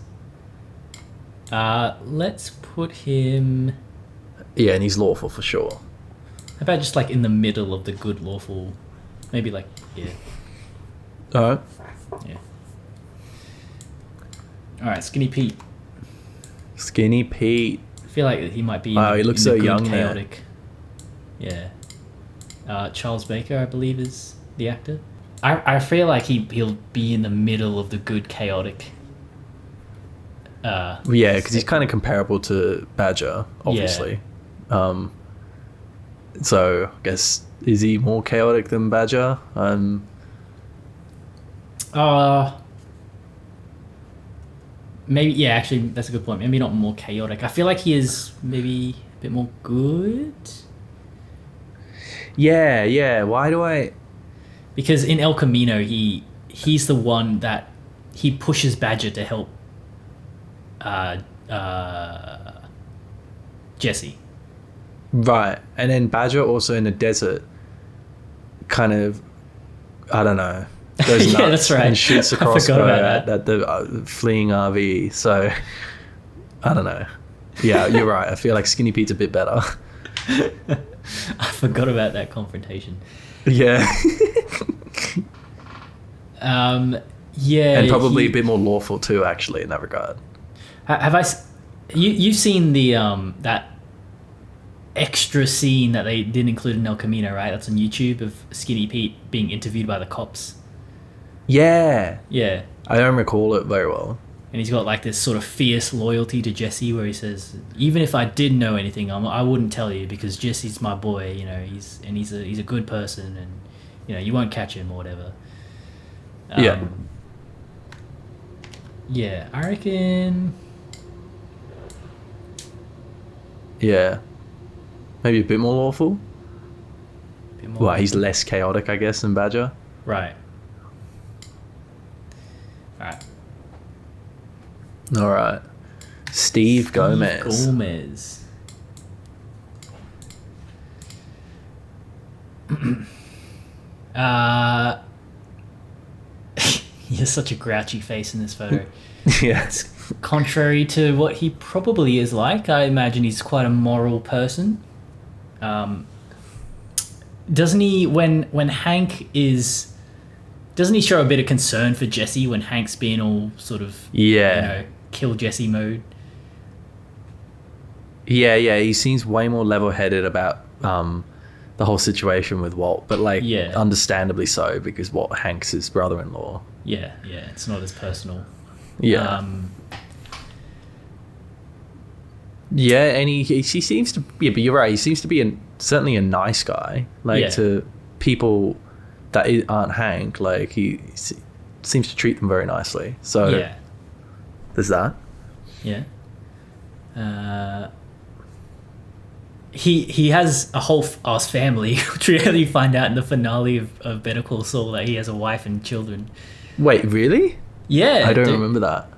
Let's put him... Yeah, and he's lawful for sure. How about just like in the middle of the good lawful... Maybe like, Alright. Alright, Skinny Pete. Skinny Pete. I feel like he might be he looks so young, chaotic. Charles Baker, I believe, is the actor. I feel like he'll be in the middle of the good chaotic. Because he's kind of comparable to Badger, obviously. So I guess, is he more chaotic than Badger? maybe, yeah, actually, that's a good point. Maybe not more chaotic. I feel like he is maybe a bit more good. Yeah. Why do I? Because in El Camino, he's the one that he pushes Badger to help Jesse. Right, and then Badger also in the desert, kind of, I don't know, goes nuts Yeah, that's right. and shoots a I forgot crossbow about at the fleeing RV. So, I don't know. Yeah, you're right. I feel like Skinny Pete's a bit better. I forgot about that confrontation. Yeah. Yeah, And probably a bit more lawful too, actually, in that regard. You've seen the that extra scene that they didn't include in El Camino, right? That's on YouTube of Skinny Pete being interviewed by the cops. Yeah. Yeah. I don't recall it very well. And he's got like this sort of fierce loyalty to Jesse, where he says, "Even if I did know anything, I wouldn't tell you because Jesse's my boy. You know, he's a good person, and you know you won't catch him or whatever." Yeah. Yeah, I reckon. Yeah. Maybe a bit more lawful. More Well, he's less chaotic, I guess, than Badger. right. Alright. All right. Steve Gomez. Gomez. He has such a grouchy face in this photo. Yes. Contrary to what he probably is like, I imagine he's quite a moral person. Doesn't he, when Hank is... Doesn't he show a bit of concern for Jesse when Hank's being all sort of... Yeah. You know, kill Jesse mode? Yeah. He seems way more level-headed about the whole situation with Walt, but like, understandably so, because Hank's his brother-in-law. Yeah. It's not as personal. Yeah. Yeah, and he seems to... Yeah, but you're right. He seems to be certainly a nice guy. Like, to people that aren't Hank, like, he seems to treat them very nicely. So, there's that. Yeah. He has a whole ass family, which we really find out in the finale of Better Call Saul, that he has a wife and children. Wait, really? Yeah. I don't remember that.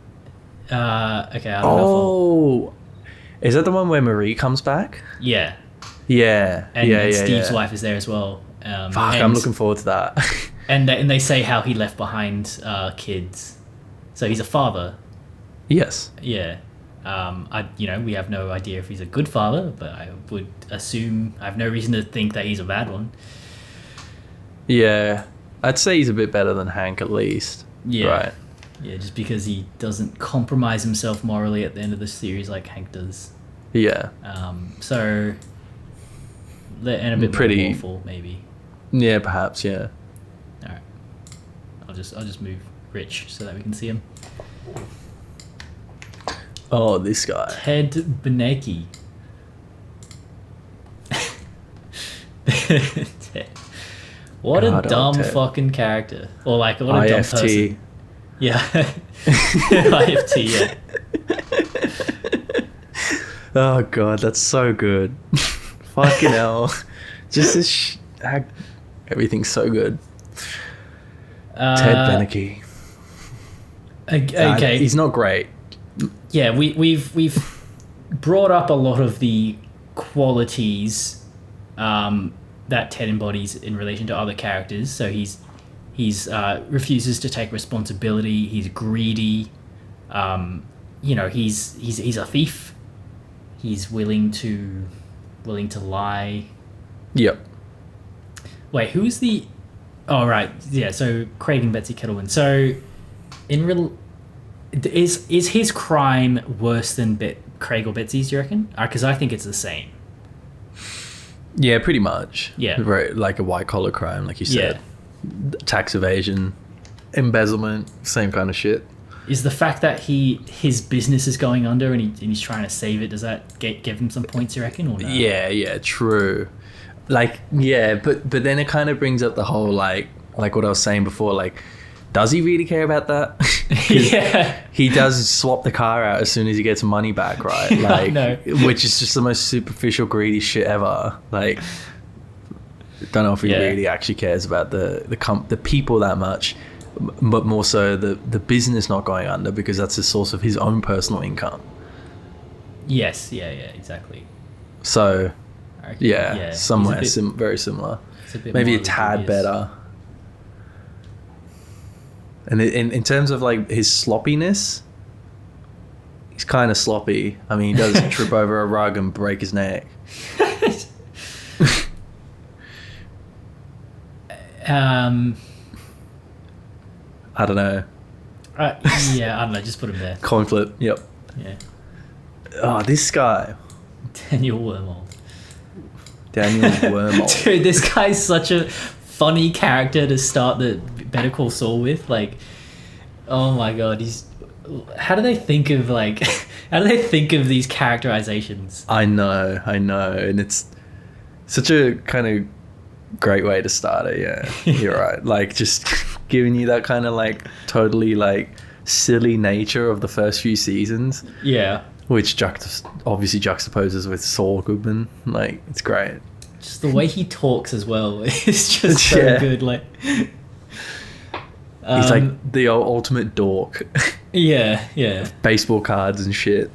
Okay, I don't know. Is that the one where Marie comes back? Yeah. Yeah. And Steve's wife is there as well. Fuck, I'm looking forward to that. and they say how he left behind kids. So he's a father. Yes. Yeah. We have no idea if he's a good father, but I would assume, I have no reason to think that he's a bad one. Yeah. I'd say he's a bit better than Hank at least. Yeah. Right. Yeah, just because he doesn't compromise himself morally at the end of the series like Hank does. Yeah. And a bit more awful, maybe. Yeah, perhaps. Yeah. All right. I'll just move Rich so that we can see him. Oh, this guy. Ted Benecke. What a dumb fucking character. Or like, what a dumb person. Yeah. IFT, yeah. Oh, God, that's so good. Fucking hell. Just this... everything's so good. Ted Benecke. Okay. He's not great. Yeah, we've brought up a lot of the qualities that Ted embodies in relation to other characters. So he's refuses to take responsibility. He's greedy. He's a thief. He's willing to lie. Yep. Wait, who's the... Oh, right. Yeah, so Craig and Betsy Kettleman. So, is his crime worse than Craig or Betsy's, do you reckon? Because I think it's the same. Yeah, pretty much. Yeah. Right, like a white-collar crime, like you said. Yeah. Tax evasion, embezzlement, same kind of shit. Is the fact that his business is going under and he's trying to save it, does that give him some points, you reckon, or no? Yeah, true. Like, yeah, but then it kind of brings up the whole, like what I was saying before, like, does he really care about that? Yeah. He does swap the car out as soon as he gets money back, right? Like, no. Which is just the most superficial, greedy shit ever. Like, don't know if he really actually cares about the people that much, but more so the business not going under, because that's the source of his own personal income. Yes. Yeah. Exactly. So, yeah, somewhere very similar. Maybe a tad better. And in terms of like his sloppiness, he's kind of sloppy. I mean, he does trip over a rug and break his neck. I don't know. Yeah, I don't know. Just put him there. Coin flip. Yep. Yeah. Oh, this guy. Daniel Wormhole. Dude, this guy's such a funny character to start the Better Call Saul with. Like, oh my god, how do they think of these characterizations? I know, and it's such a kind of great way to start it. Yeah, you're right. Like, just giving you that kind of like totally like silly nature of the first few seasons. Yeah. Which obviously juxtaposes with Saul Goodman. Like, it's great. Just the way he talks as well is just so good. Like, he's like the ultimate dork. Yeah. Baseball cards and shit.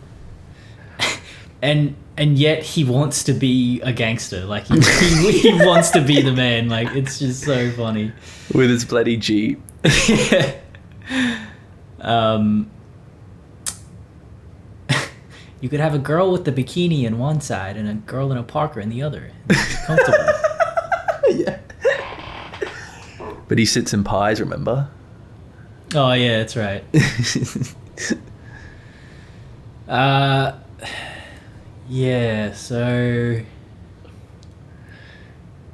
And yet he wants to be a gangster. Like, he wants to be the man. Like, it's just so funny. With his bloody Jeep. Yeah. You could have a girl with the bikini in one side and a girl in a parka in the other. Comfortable. Yeah. But he sits in pies, remember? Oh yeah, that's right. Yeah, so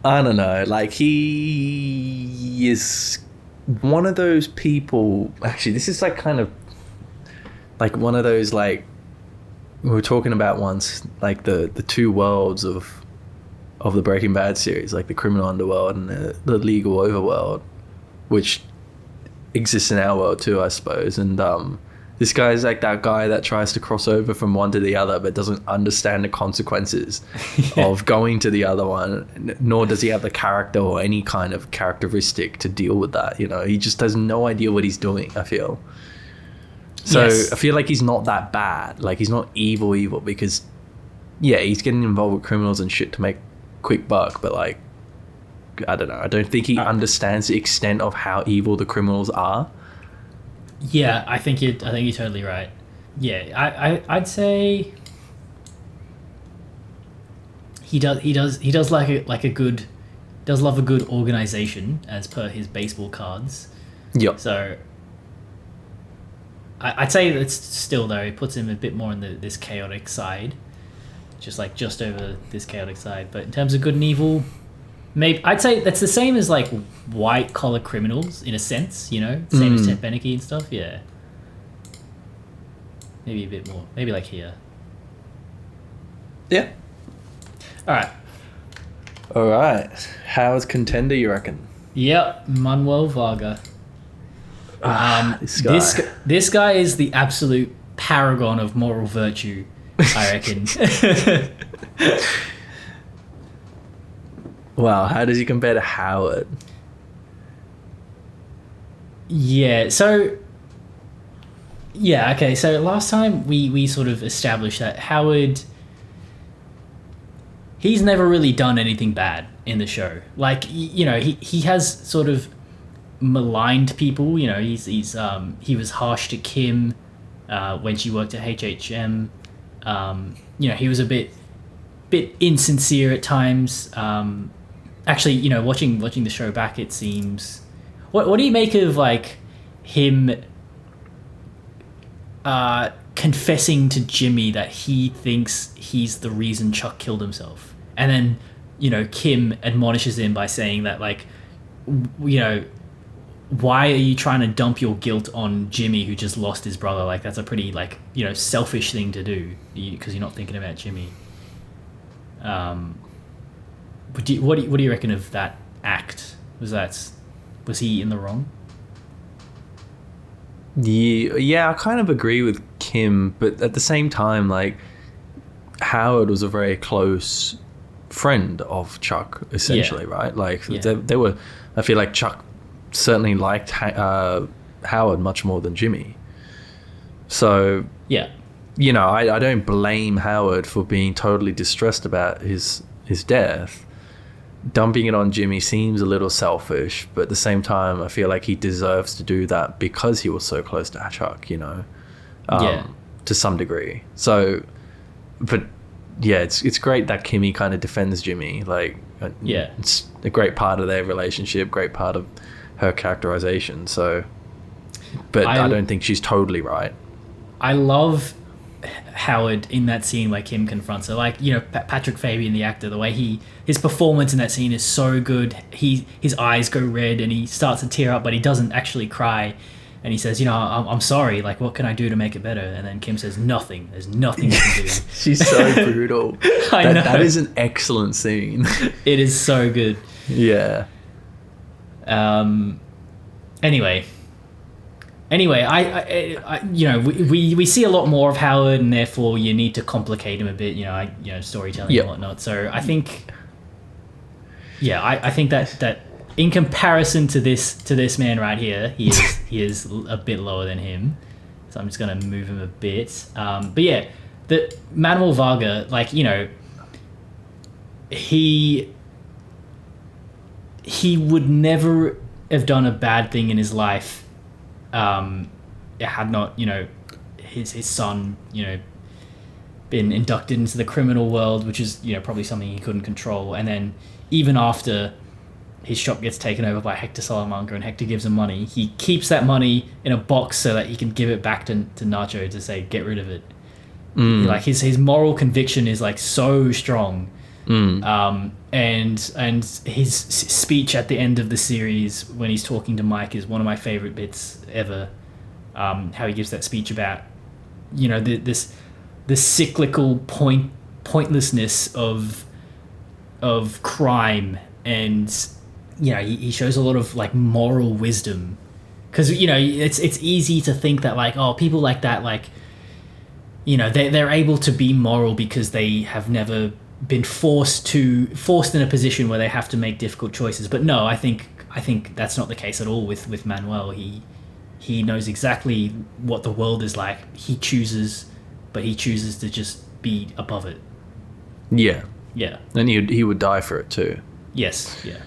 I don't know. Like, he is one of those people. Actually, this is like kind of like one of those, like, we were talking about once, like the two worlds of the Breaking Bad series, like the criminal underworld and the legal overworld, which exists in our world too, I suppose. And this guy is like that guy that tries to cross over from one to the other but doesn't understand the consequences of going to the other one, nor does he have the character or any kind of characteristic to deal with that. You know, he just has no idea what he's doing, I feel. So yes. I feel like he's not that bad. Like, he's not evil because, yeah, he's getting involved with criminals and shit to make quick buck. But, like, I don't know. I don't think he understands the extent of how evil the criminals are. Yeah, I think you're totally right. Yeah, I'd say he does love a good organization as per his baseball cards. Yep. So I'd say it's still, though, it puts him a bit more on this chaotic side, just over this chaotic side. But in terms of good and evil, maybe I'd say that's the same as like white collar criminals in a sense, you know, same as Ted Beneke and stuff. Yeah, maybe a bit more, maybe like here. Yeah. All right. How's contender, you reckon? Yep, Manuel Varga. This guy is the absolute paragon of moral virtue, I reckon. Wow, how does he compare to Howard? Yeah, so okay, so last time we sort of established that Howard, he's never really done anything bad in the show. Like, you know, he has sort of maligned people. You know, he was harsh to Kim when she worked at HHM. You know, he was a bit insincere at times. Actually, you know, watching the show back, it seems. What do you make of like him confessing to Jimmy that he thinks he's the reason Chuck killed himself, and then, you know, Kim admonishes him by saying that, like, you know, why are you trying to dump your guilt on Jimmy who just lost his brother? Like, that's a pretty, like, you know, selfish thing to do because you're not thinking about Jimmy. But what do you reckon of that act? Was he in the wrong? Yeah, I kind of agree with Kim, but at the same time, like, Howard was a very close friend of Chuck, essentially, right? Like, they were. I feel like Chuck certainly liked Howard much more than Jimmy. So Yeah. You know, I don't blame Howard for being totally distressed about his death. Dumping it on Jimmy seems a little selfish, but at the same time, I feel like he deserves to do that because he was so close to Chuck, you know, to some degree. So, but yeah, it's great that Kimmy kind of defends Jimmy. Like, it's a great part of their relationship, great part of her characterization. So, but I don't think she's totally right. I love Howard in that scene where Kim confronts her. Like, you know, Patrick Fabian, the actor, the way his performance in that scene is so good. His eyes go red and he starts to tear up, but he doesn't actually cry. And he says, you know, I'm sorry. Like, what can I do to make it better? And then Kim says, nothing. There's nothing you can do. She's so brutal. I know. That is an excellent scene. It is so good. Yeah. Anyway, I you know, we see a lot more of Howard, and therefore you need to complicate him a bit, you know, storytelling and whatnot. So I think, I think that in comparison to this man right here, he is a bit lower than him. So I'm just gonna move him a bit. But yeah, the Manuel Varga, like, you know, he would never have done a bad thing in his life. It had not, you know, his son, you know, been inducted into the criminal world, which is, you know, probably something he couldn't control. And then even after his shop gets taken over by Hector Salamanca and Hector gives him money, he keeps that money in a box so that he can give it back to Nacho to say, get rid of it. Like, his moral conviction is like so strong. And his speech at the end of the series when he's talking to Mike is one of my favorite bits ever. How he gives that speech about, you know, the cyclical pointlessness of crime, and, you know, he shows a lot of like moral wisdom, because, you know, it's easy to think that, like, oh, people like that, like, you know, they're able to be moral because they have never been forced in a position where they have to make difficult choices. But no, I think that's not the case at all with Manuel. He knows exactly what the world is like. He chooses to just be above it. Yeah. Yeah. And he would die for it too. Yes. Yeah.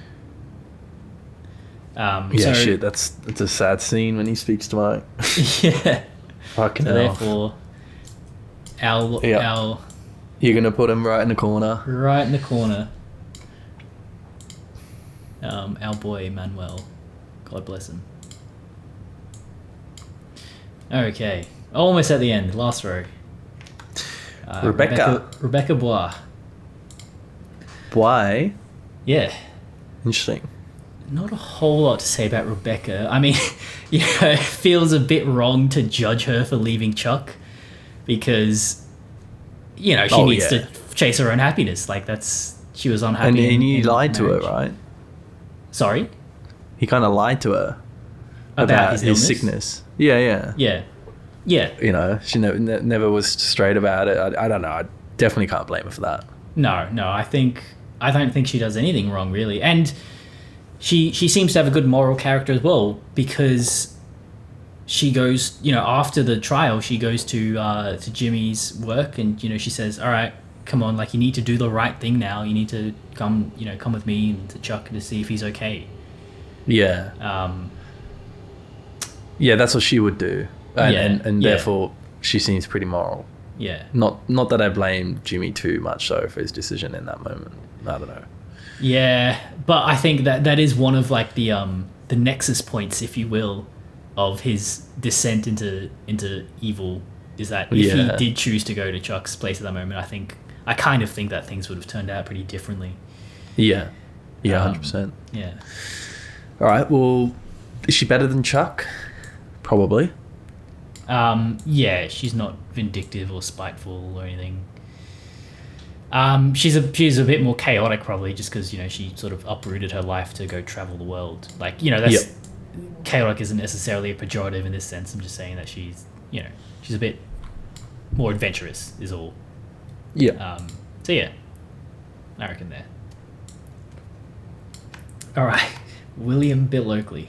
Shit. That's a sad scene when he speaks to Mike. Yeah. Fucking hell. Therefore, our you're gonna put him right in the corner. Right in the corner. Our boy Manuel, God bless him. Okay, almost at the end. Last row. Rebecca Bois. Why? Yeah. Interesting. Not a whole lot to say about Rebecca. I mean, you know, it feels a bit wrong to judge her for leaving Chuck, because, you know, she needs to chase her own happiness. Like, she was unhappy. And he lied to her, right? Sorry? He kind of lied to her about his sickness. Yeah. You know, she never was straight about it. I don't know. I definitely can't blame her for that. No. I don't think she does anything wrong, really. And she seems to have a good moral character as well, because she goes, you know, after the trial, she goes to Jimmy's work, and, you know, she says, all right, come on, like, you need to do the right thing now. You need to come with me and to Chuck to see if he's okay. Yeah. Yeah, that's what she would do. And therefore she seems pretty moral. Yeah. Not that I blame Jimmy too much so for his decision in that moment. I don't know. Yeah, but I think that is one of, like, the nexus points, if you will, of his descent into evil, is that if he did choose to go to Chuck's place at that moment, I kind of think that things would have turned out pretty differently. Yeah. Yeah, 100%. Yeah. All right, well, is she better than Chuck? Probably. Yeah, she's not vindictive or spiteful or anything. She's a bit more chaotic, probably, just because, you know, she sort of uprooted her life to go travel the world. Like, you know, chaotic isn't necessarily a pejorative in this sense. I'm just saying that she's a bit more adventurous is all. Yeah. So yeah, I reckon there. All right, William Bill Oakley.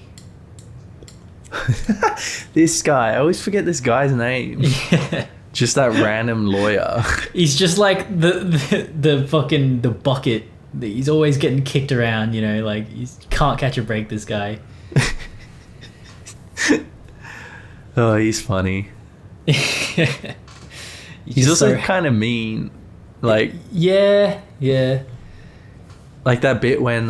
This guy, I always forget this guy's name. Yeah. Just that random lawyer. He's just like the fucking the bucket. He's always getting kicked around, like he can't catch a break, this guy. Oh, he's funny. He's also kind of mean. Like, yeah. Like that bit when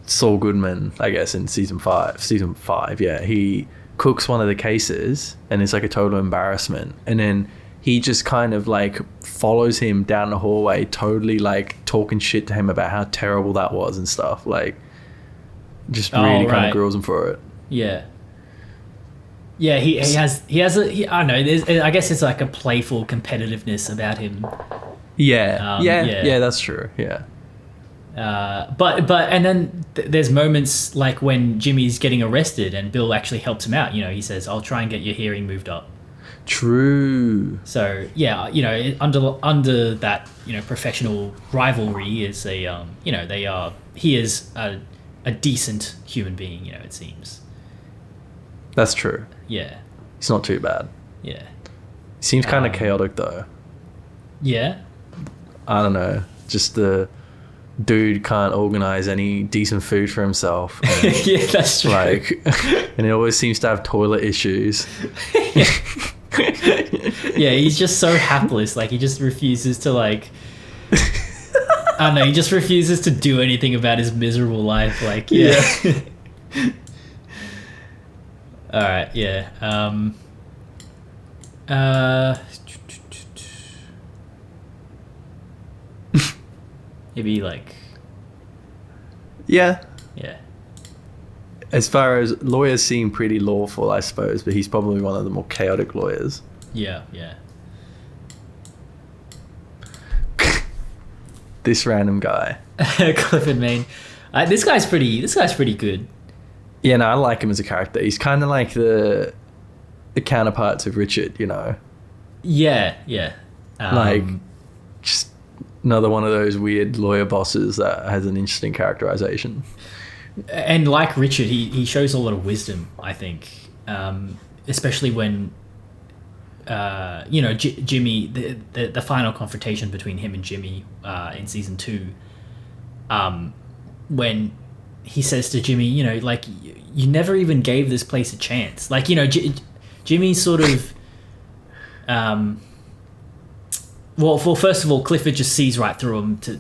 Saul Goodman, I guess in season five, yeah, he cooks one of the cases and it's like a total embarrassment, and then he just kind of like follows him down the hallway, totally like talking shit to him about how terrible that was and stuff, like just really kind of grills him for it. Yeah, he has I don't know, I guess it's like a playful competitiveness about him. Yeah, that's true. Yeah. But and then there's moments like when Jimmy's getting arrested and Bill actually helps him out. He says, "I'll try and get your hearing moved up." True. So yeah, under that professional rivalry is a he is a decent human being. It seems. That's true. Yeah. He's not too bad. Yeah. He seems kind of chaotic though. Yeah. I don't know. Just the dude can't organize any decent food for himself. And, yeah, that's true. Like, and he always seems to have toilet issues. Yeah, he's just so hapless. Like, he just refuses to like. I don't know. He just refuses to do anything about his miserable life. Like, yeah. All right. Yeah. Maybe like. Yeah. Yeah. As far as lawyers seem pretty lawful, I suppose, but he's probably one of the more chaotic lawyers. Yeah. This random guy. Clifford Main. This guy's pretty good. Yeah, no, I like him as a character. He's kind of like the counterparts of Richard, Yeah. Like, just another one of those weird lawyer bosses that has an interesting characterization. And like Richard, he shows a lot of wisdom, I think, especially when Jimmy, the final confrontation between him and Jimmy in season 2, when he says to Jimmy, like, you never even gave this place a chance. Like, Jimmy sort of well, first of all, Clifford just sees right through him. To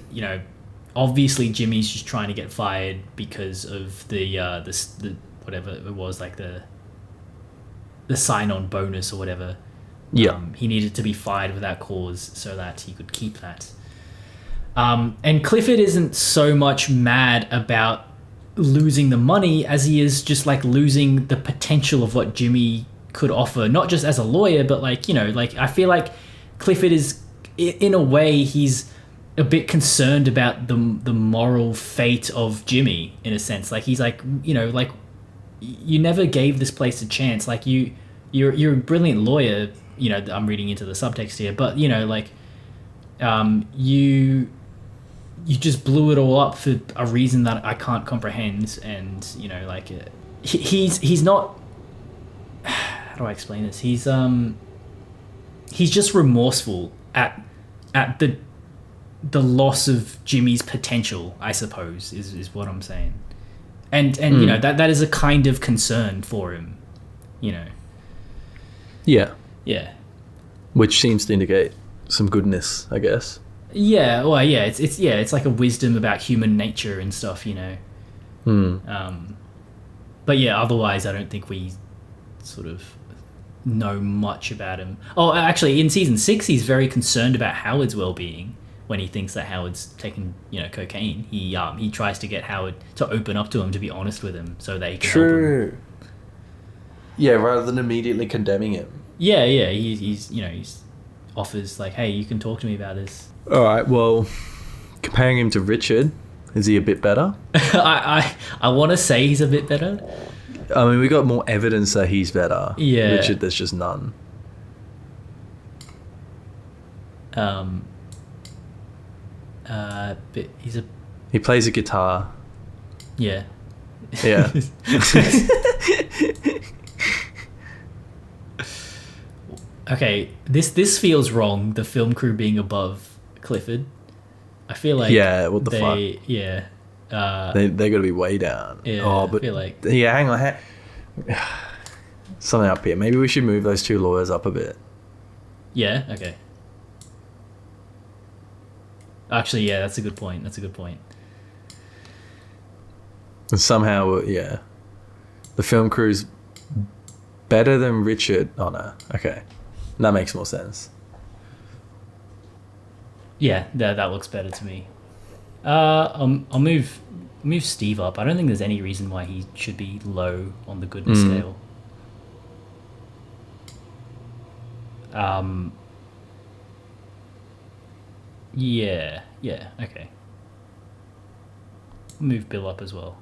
obviously Jimmy's just trying to get fired because of the whatever it was, like the sign-on bonus or whatever. Yeah, he needed to be fired without cause so that he could keep that. And Clifford isn't so much mad about losing the money as he is just like losing the potential of what Jimmy could offer, not just as a lawyer, but like I feel like Clifford is, in a way, he's a bit concerned about the moral fate of Jimmy, in a sense. Like, he's like, like, you never gave this place a chance. Like, you're a brilliant lawyer. I'm reading into the subtext here, but like, you just blew it all up for a reason that I can't comprehend. And like, he's not. How do I explain this? He's just remorseful at the loss of Jimmy's potential, I suppose, is what I'm saying. And that is a kind of concern for him, Yeah. Yeah. Which seems to indicate some goodness, I guess. Yeah, well, yeah, it's like a wisdom about human nature and stuff, But yeah, otherwise I don't think we sort of know much about him. Oh, actually, in season 6, he's very concerned about Howard's well-being when he thinks that Howard's taken, cocaine. He tries to get Howard to open up to him, to be honest with him, so that he can help him. Yeah, rather than immediately condemning him. Yeah, he's offers like, hey, you can talk to me about this. All right, well, comparing him to Richard, Is he a bit better? I want to say he's a bit better. I mean, we got more evidence that he's better. Yeah. Richard, there's just none. But he plays a guitar. Yeah. Yeah. Okay, this feels wrong. The film crew being above Clifford. I feel like what the fuck? Yeah. They're gonna be way down. Yeah, Oh, but I feel like yeah, hang on. Something up here. Maybe we should move those two lawyers up a bit. Yeah. Okay. Actually, yeah, that's a good point. And somehow, yeah, the film crew's better than Richard. Oh no, okay, that makes more sense. Yeah, that looks better to me. I'll move Steve up. I don't think there's any reason why he should be low on the goodness scale. Yeah, okay. Move Bill up as well.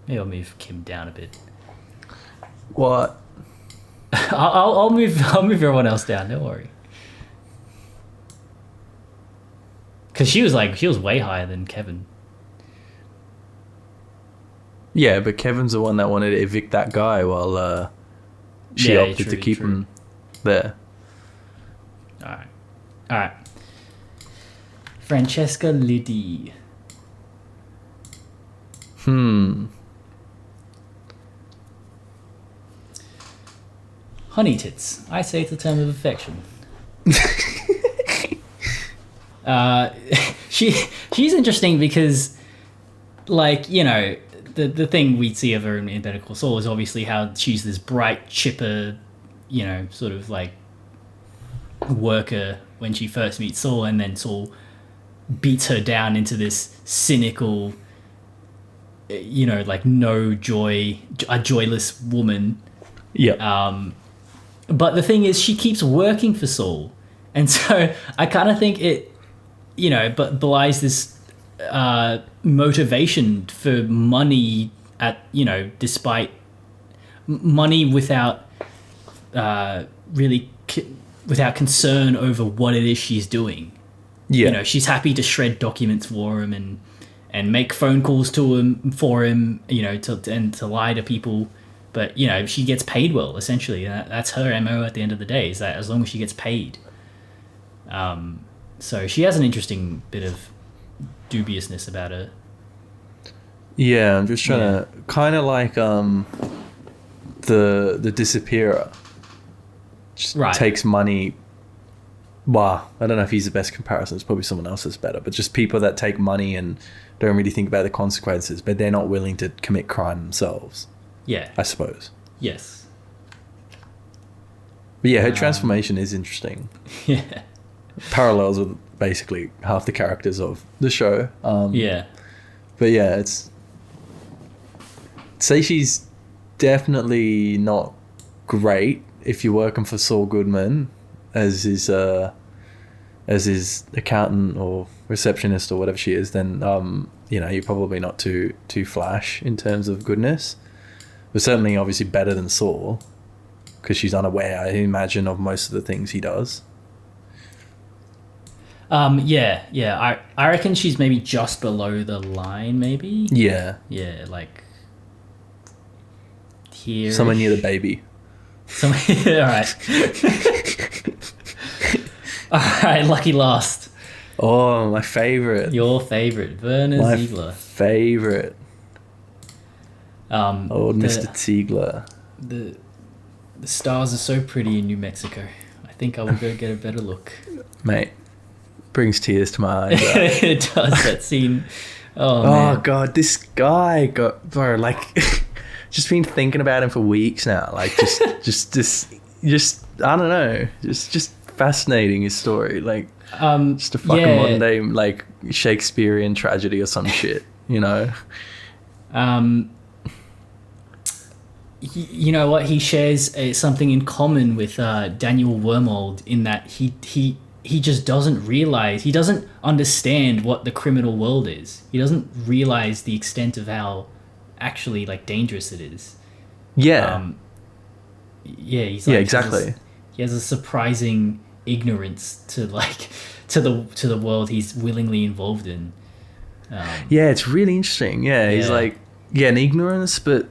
Maybe I'll move Kim down a bit. What? I'll move everyone else down. Don't worry. Because she was way higher than Kevin. Yeah, but Kevin's the one that wanted to evict that guy while she opted to keep him there. All right. Francesca Liddy. Honey tits. I say it's a term of affection. She's interesting because, like, you know, the thing we see of her in Better Call Saul is obviously how she's this bright, chipper, you know, sort of like worker when she first meets Saul, and then Saul beats her down into this cynical, you know, like a joyless woman. Yeah. But the thing is, she keeps working for Saul, and so I kind of think it, you know, but belies this motivation for money despite money without without concern over what it is she's doing. Yeah. You know, she's happy to shred documents for him and make phone calls to him for him, you know, to lie to people. But, you know, she gets paid well, essentially. That's her MO at the end of the day, is that as long as she gets paid. So she has an interesting bit of dubiousness about her. Yeah, I'm just trying to... Kind of like the disappearer. Just takes money... Well, I don't know if he's the best comparison. It's probably someone else that's better. But just people that take money and don't really think about the consequences, but they're not willing to commit crime themselves. Yeah. I suppose. Yes. But yeah, her transformation is interesting. Yeah. Parallels with basically half the characters of the show. Yeah. But yeah, it's... Say she's definitely not great if you're working for Saul Goodman as his accountant or receptionist or whatever she is, then you know, you're probably not too flash in terms of goodness. But certainly obviously better than Saul, because she's unaware, I imagine, of most of the things he does. I reckon she's maybe just below the line, maybe. Yeah, like here. Somewhere near the baby. All right, lucky last. Oh, my favorite. Your favorite, Werner Ziegler. Favorite. Mr. Ziegler. The stars are so pretty in New Mexico. I think I will go get a better look. Mate, brings tears to my eyes. It does, that scene. Oh man. God, this guy bro, like, just been thinking about him for weeks now. Like, just I don't know, just fascinating, his story. Like, just a fucking modern day, like, Shakespearean tragedy or some shit, you know. You know what? He shares something in common with Daniel Wormold in that he he just doesn't realize, he doesn't understand what the criminal world is. He doesn't realize the extent of how actually like dangerous it is. Yeah. Yeah, he's like, Exactly. He has a surprising ignorance to like to the world he's willingly involved in. Yeah, it's really interesting. Yeah, he's Yeah. like, an ignorance, but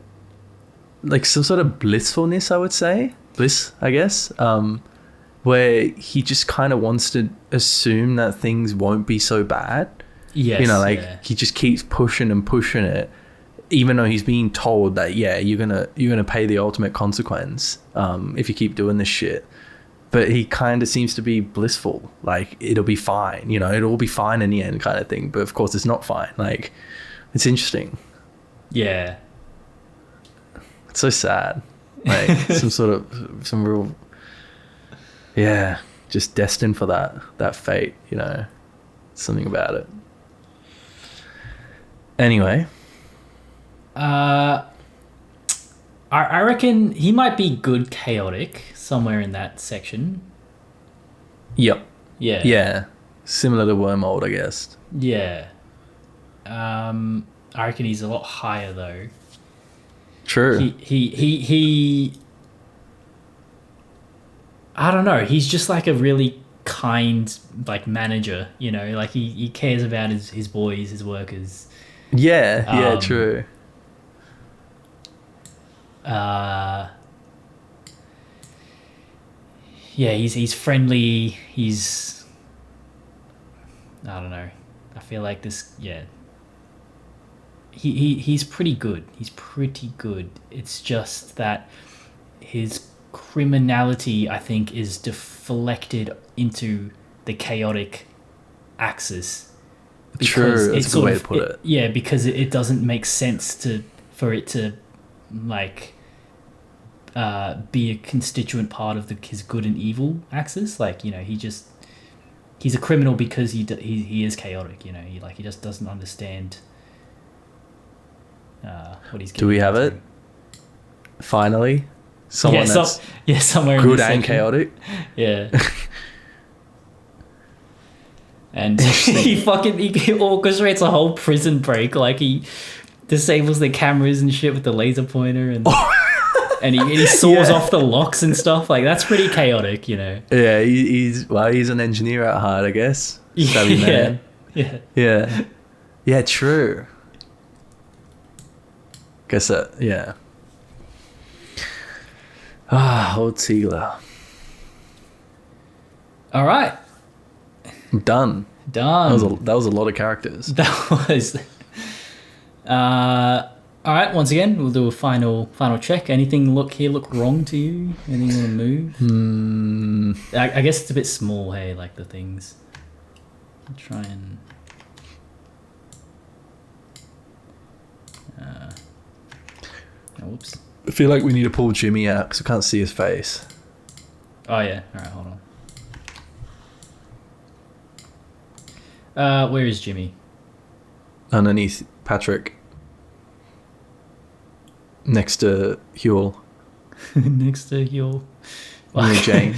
like some sort of blissfulness, I would say. Bliss, I guess. Where he just kind of wants to assume that things won't be so bad. Yes, You know, like he just keeps pushing and pushing it, even though he's being told that, yeah, you're gonna pay the ultimate consequence if you keep doing this shit. But he kind of seems to be blissful, like it'll be fine, you know, it'll all be fine in the end, kind of thing. But of course, it's not fine. Like, it's interesting. Yeah. It's so sad. Like some real, yeah, just destined for that fate, you know. Something about it. Anyway. I reckon he might be good chaotic somewhere in that section. Yep. Yeah. Yeah. Similar to Wormald, I guess. Yeah. I reckon he's a lot higher though. True. He I don't know, he's just like a really kind like manager, you know, like he cares about his boys, his workers. Yeah, true. Yeah, he's friendly, he's, I don't know, I feel like this, yeah, he's pretty good, it's just that his criminality, I think, is deflected into the chaotic axis. True, that's a good way to put it. Yeah, because it doesn't make sense for it to like be a constituent part of his good and evil axis. Like, you know, he's a criminal because he is chaotic. You know, he just doesn't understand what he's. Do we have it? Finally, someone that's somewhere good in and chaotic. Yeah. And he orchestrates a whole prison break. Like, he disables the cameras and shit with the laser pointer, and and he saws off the locks and stuff. Like, that's pretty chaotic, you know. Yeah, he's an engineer at heart, I guess. Savvy man. Yeah. True. Guess that. Yeah. Old Ziegler. All right. Done. That was a lot of characters. That was. All right. Once again, we'll do a final check. Anything look wrong to you? Anything you want to move? I guess it's a bit small. Hey, like the things. I'll try and. Whoops. I feel like we need to pull Jimmy out because I can't see his face. Oh yeah. All right. Hold on. Where is Jimmy? Underneath Patrick. Next to Huel. Next to Huel. Near Jane.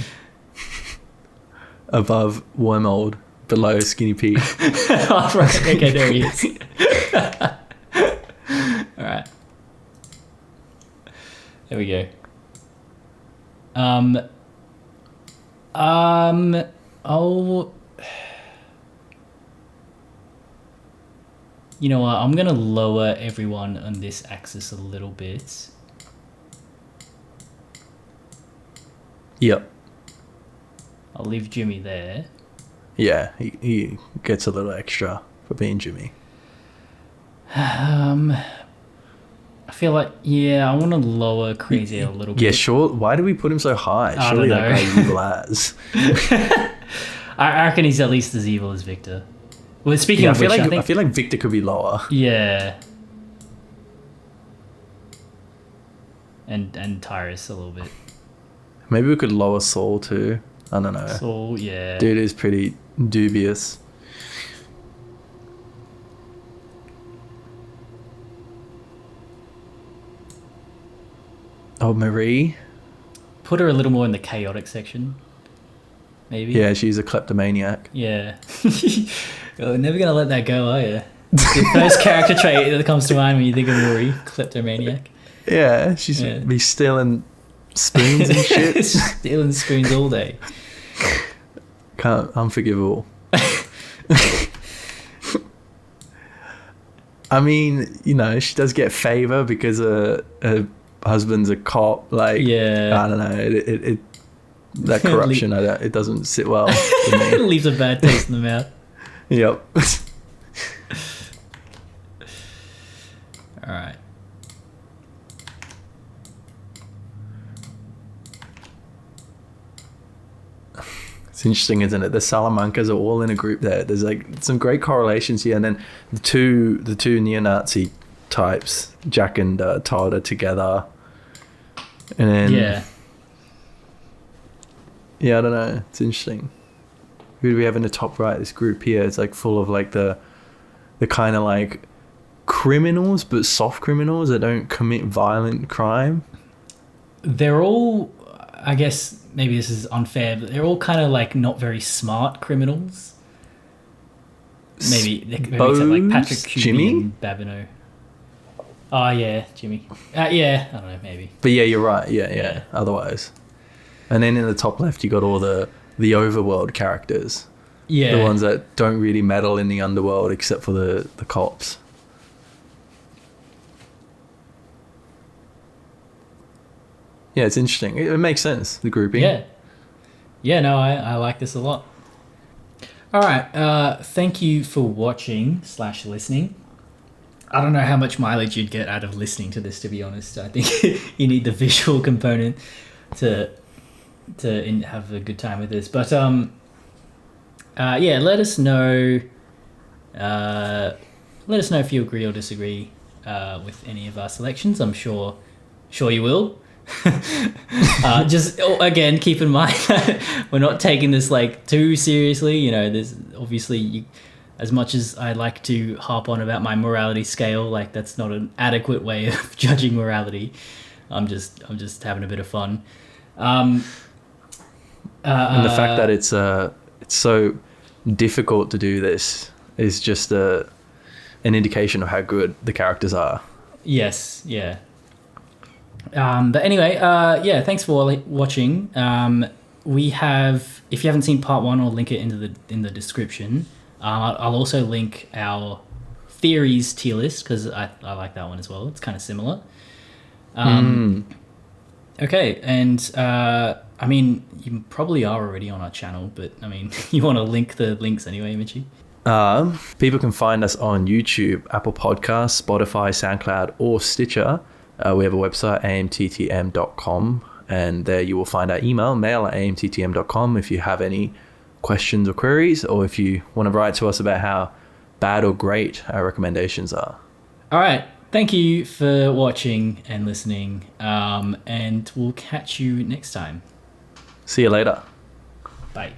Above Wormald. Below Skinny Pete. Oh, right. Okay, there he is. All right. There we go. Oh. You know what? I'm gonna lower everyone on this axis a little bit. Yep. I'll leave Jimmy there. Yeah, he gets a little extra for being Jimmy. I feel like, yeah, I want to lower Crazy a little bit. Yeah, sure. Why do we put him so high? I Surely don't that know. guy's evil as. I reckon he's at least as evil as Victor. Well, speaking Yeah, of which, I feel like Victor could be lower. Yeah. And Tyrus a little bit. Maybe we could lower Saul too. I don't know. Saul, yeah. Dude is pretty dubious. Oh, Marie. Put her a little more in the chaotic section. maybe. Yeah, she's a kleptomaniac. Yeah. You're never gonna let that go, are you? The first character trait that comes to mind when you think of Rory, kleptomaniac. Yeah, she's be stealing spoons and shit. Stealing spoons all day. Unforgivable. I mean, you know, she does get favor because her husband's a cop. Like, yeah, I don't know. It that corruption, it doesn't sit well with me. It leaves a bad taste in the mouth. Yep. All right. It's interesting, isn't it? The Salamancas are all in a group there. There's like some great correlations here, and then the two neo-Nazi types, Jack and Todd, are together, and then yeah, I don't know. It's interesting. Who do we have in the top right? This group here. It's like full of like the kind of like criminals, but soft criminals that don't commit violent crime. They're all, I guess maybe this is unfair, but they're all kind of like not very smart criminals. Maybe except like Patrick Cuby Jimmy and Babineau. Oh yeah, Jimmy. Yeah, I don't know, maybe. But yeah, you're right. Yeah. Otherwise, and then in the top left, you got all the overworld characters. Yeah, the ones that don't really meddle in the underworld except for the cops. Yeah, it's interesting. It makes sense, the grouping. Yeah, no, I like this a lot. All right, thank you for watching / listening. I don't know how much mileage you'd get out of listening to this, to be honest. I think you need the visual component to have a good time with this. But yeah, let us know. Let us know if you agree or disagree with any of our selections. I'm sure you will. Just again, keep in mind that we're not taking this like too seriously. You know, there's obviously as much as I like to harp on about my morality scale, like that's not an adequate way of judging morality. I'm just having a bit of fun. And the fact that it's so difficult to do this is just an indication of how good the characters are. Yes, yeah. But anyway, yeah, thanks for watching. We have, if you haven't seen part 1, I'll link it in the description. I'll also link our theories tier list because I like that one as well. It's kind of similar. Okay, and I mean, you probably are already on our channel, but I mean, you want to link the links anyway, Mitchie? People can find us on YouTube, Apple Podcasts, Spotify, SoundCloud, or Stitcher. We have a website, amttm.com, and there you will find our email, mail@amttm.com, if you have any questions or queries, or if you want to write to us about how bad or great our recommendations are. All right. Thank you for watching and listening, and we'll catch you next time. See you later. Bye.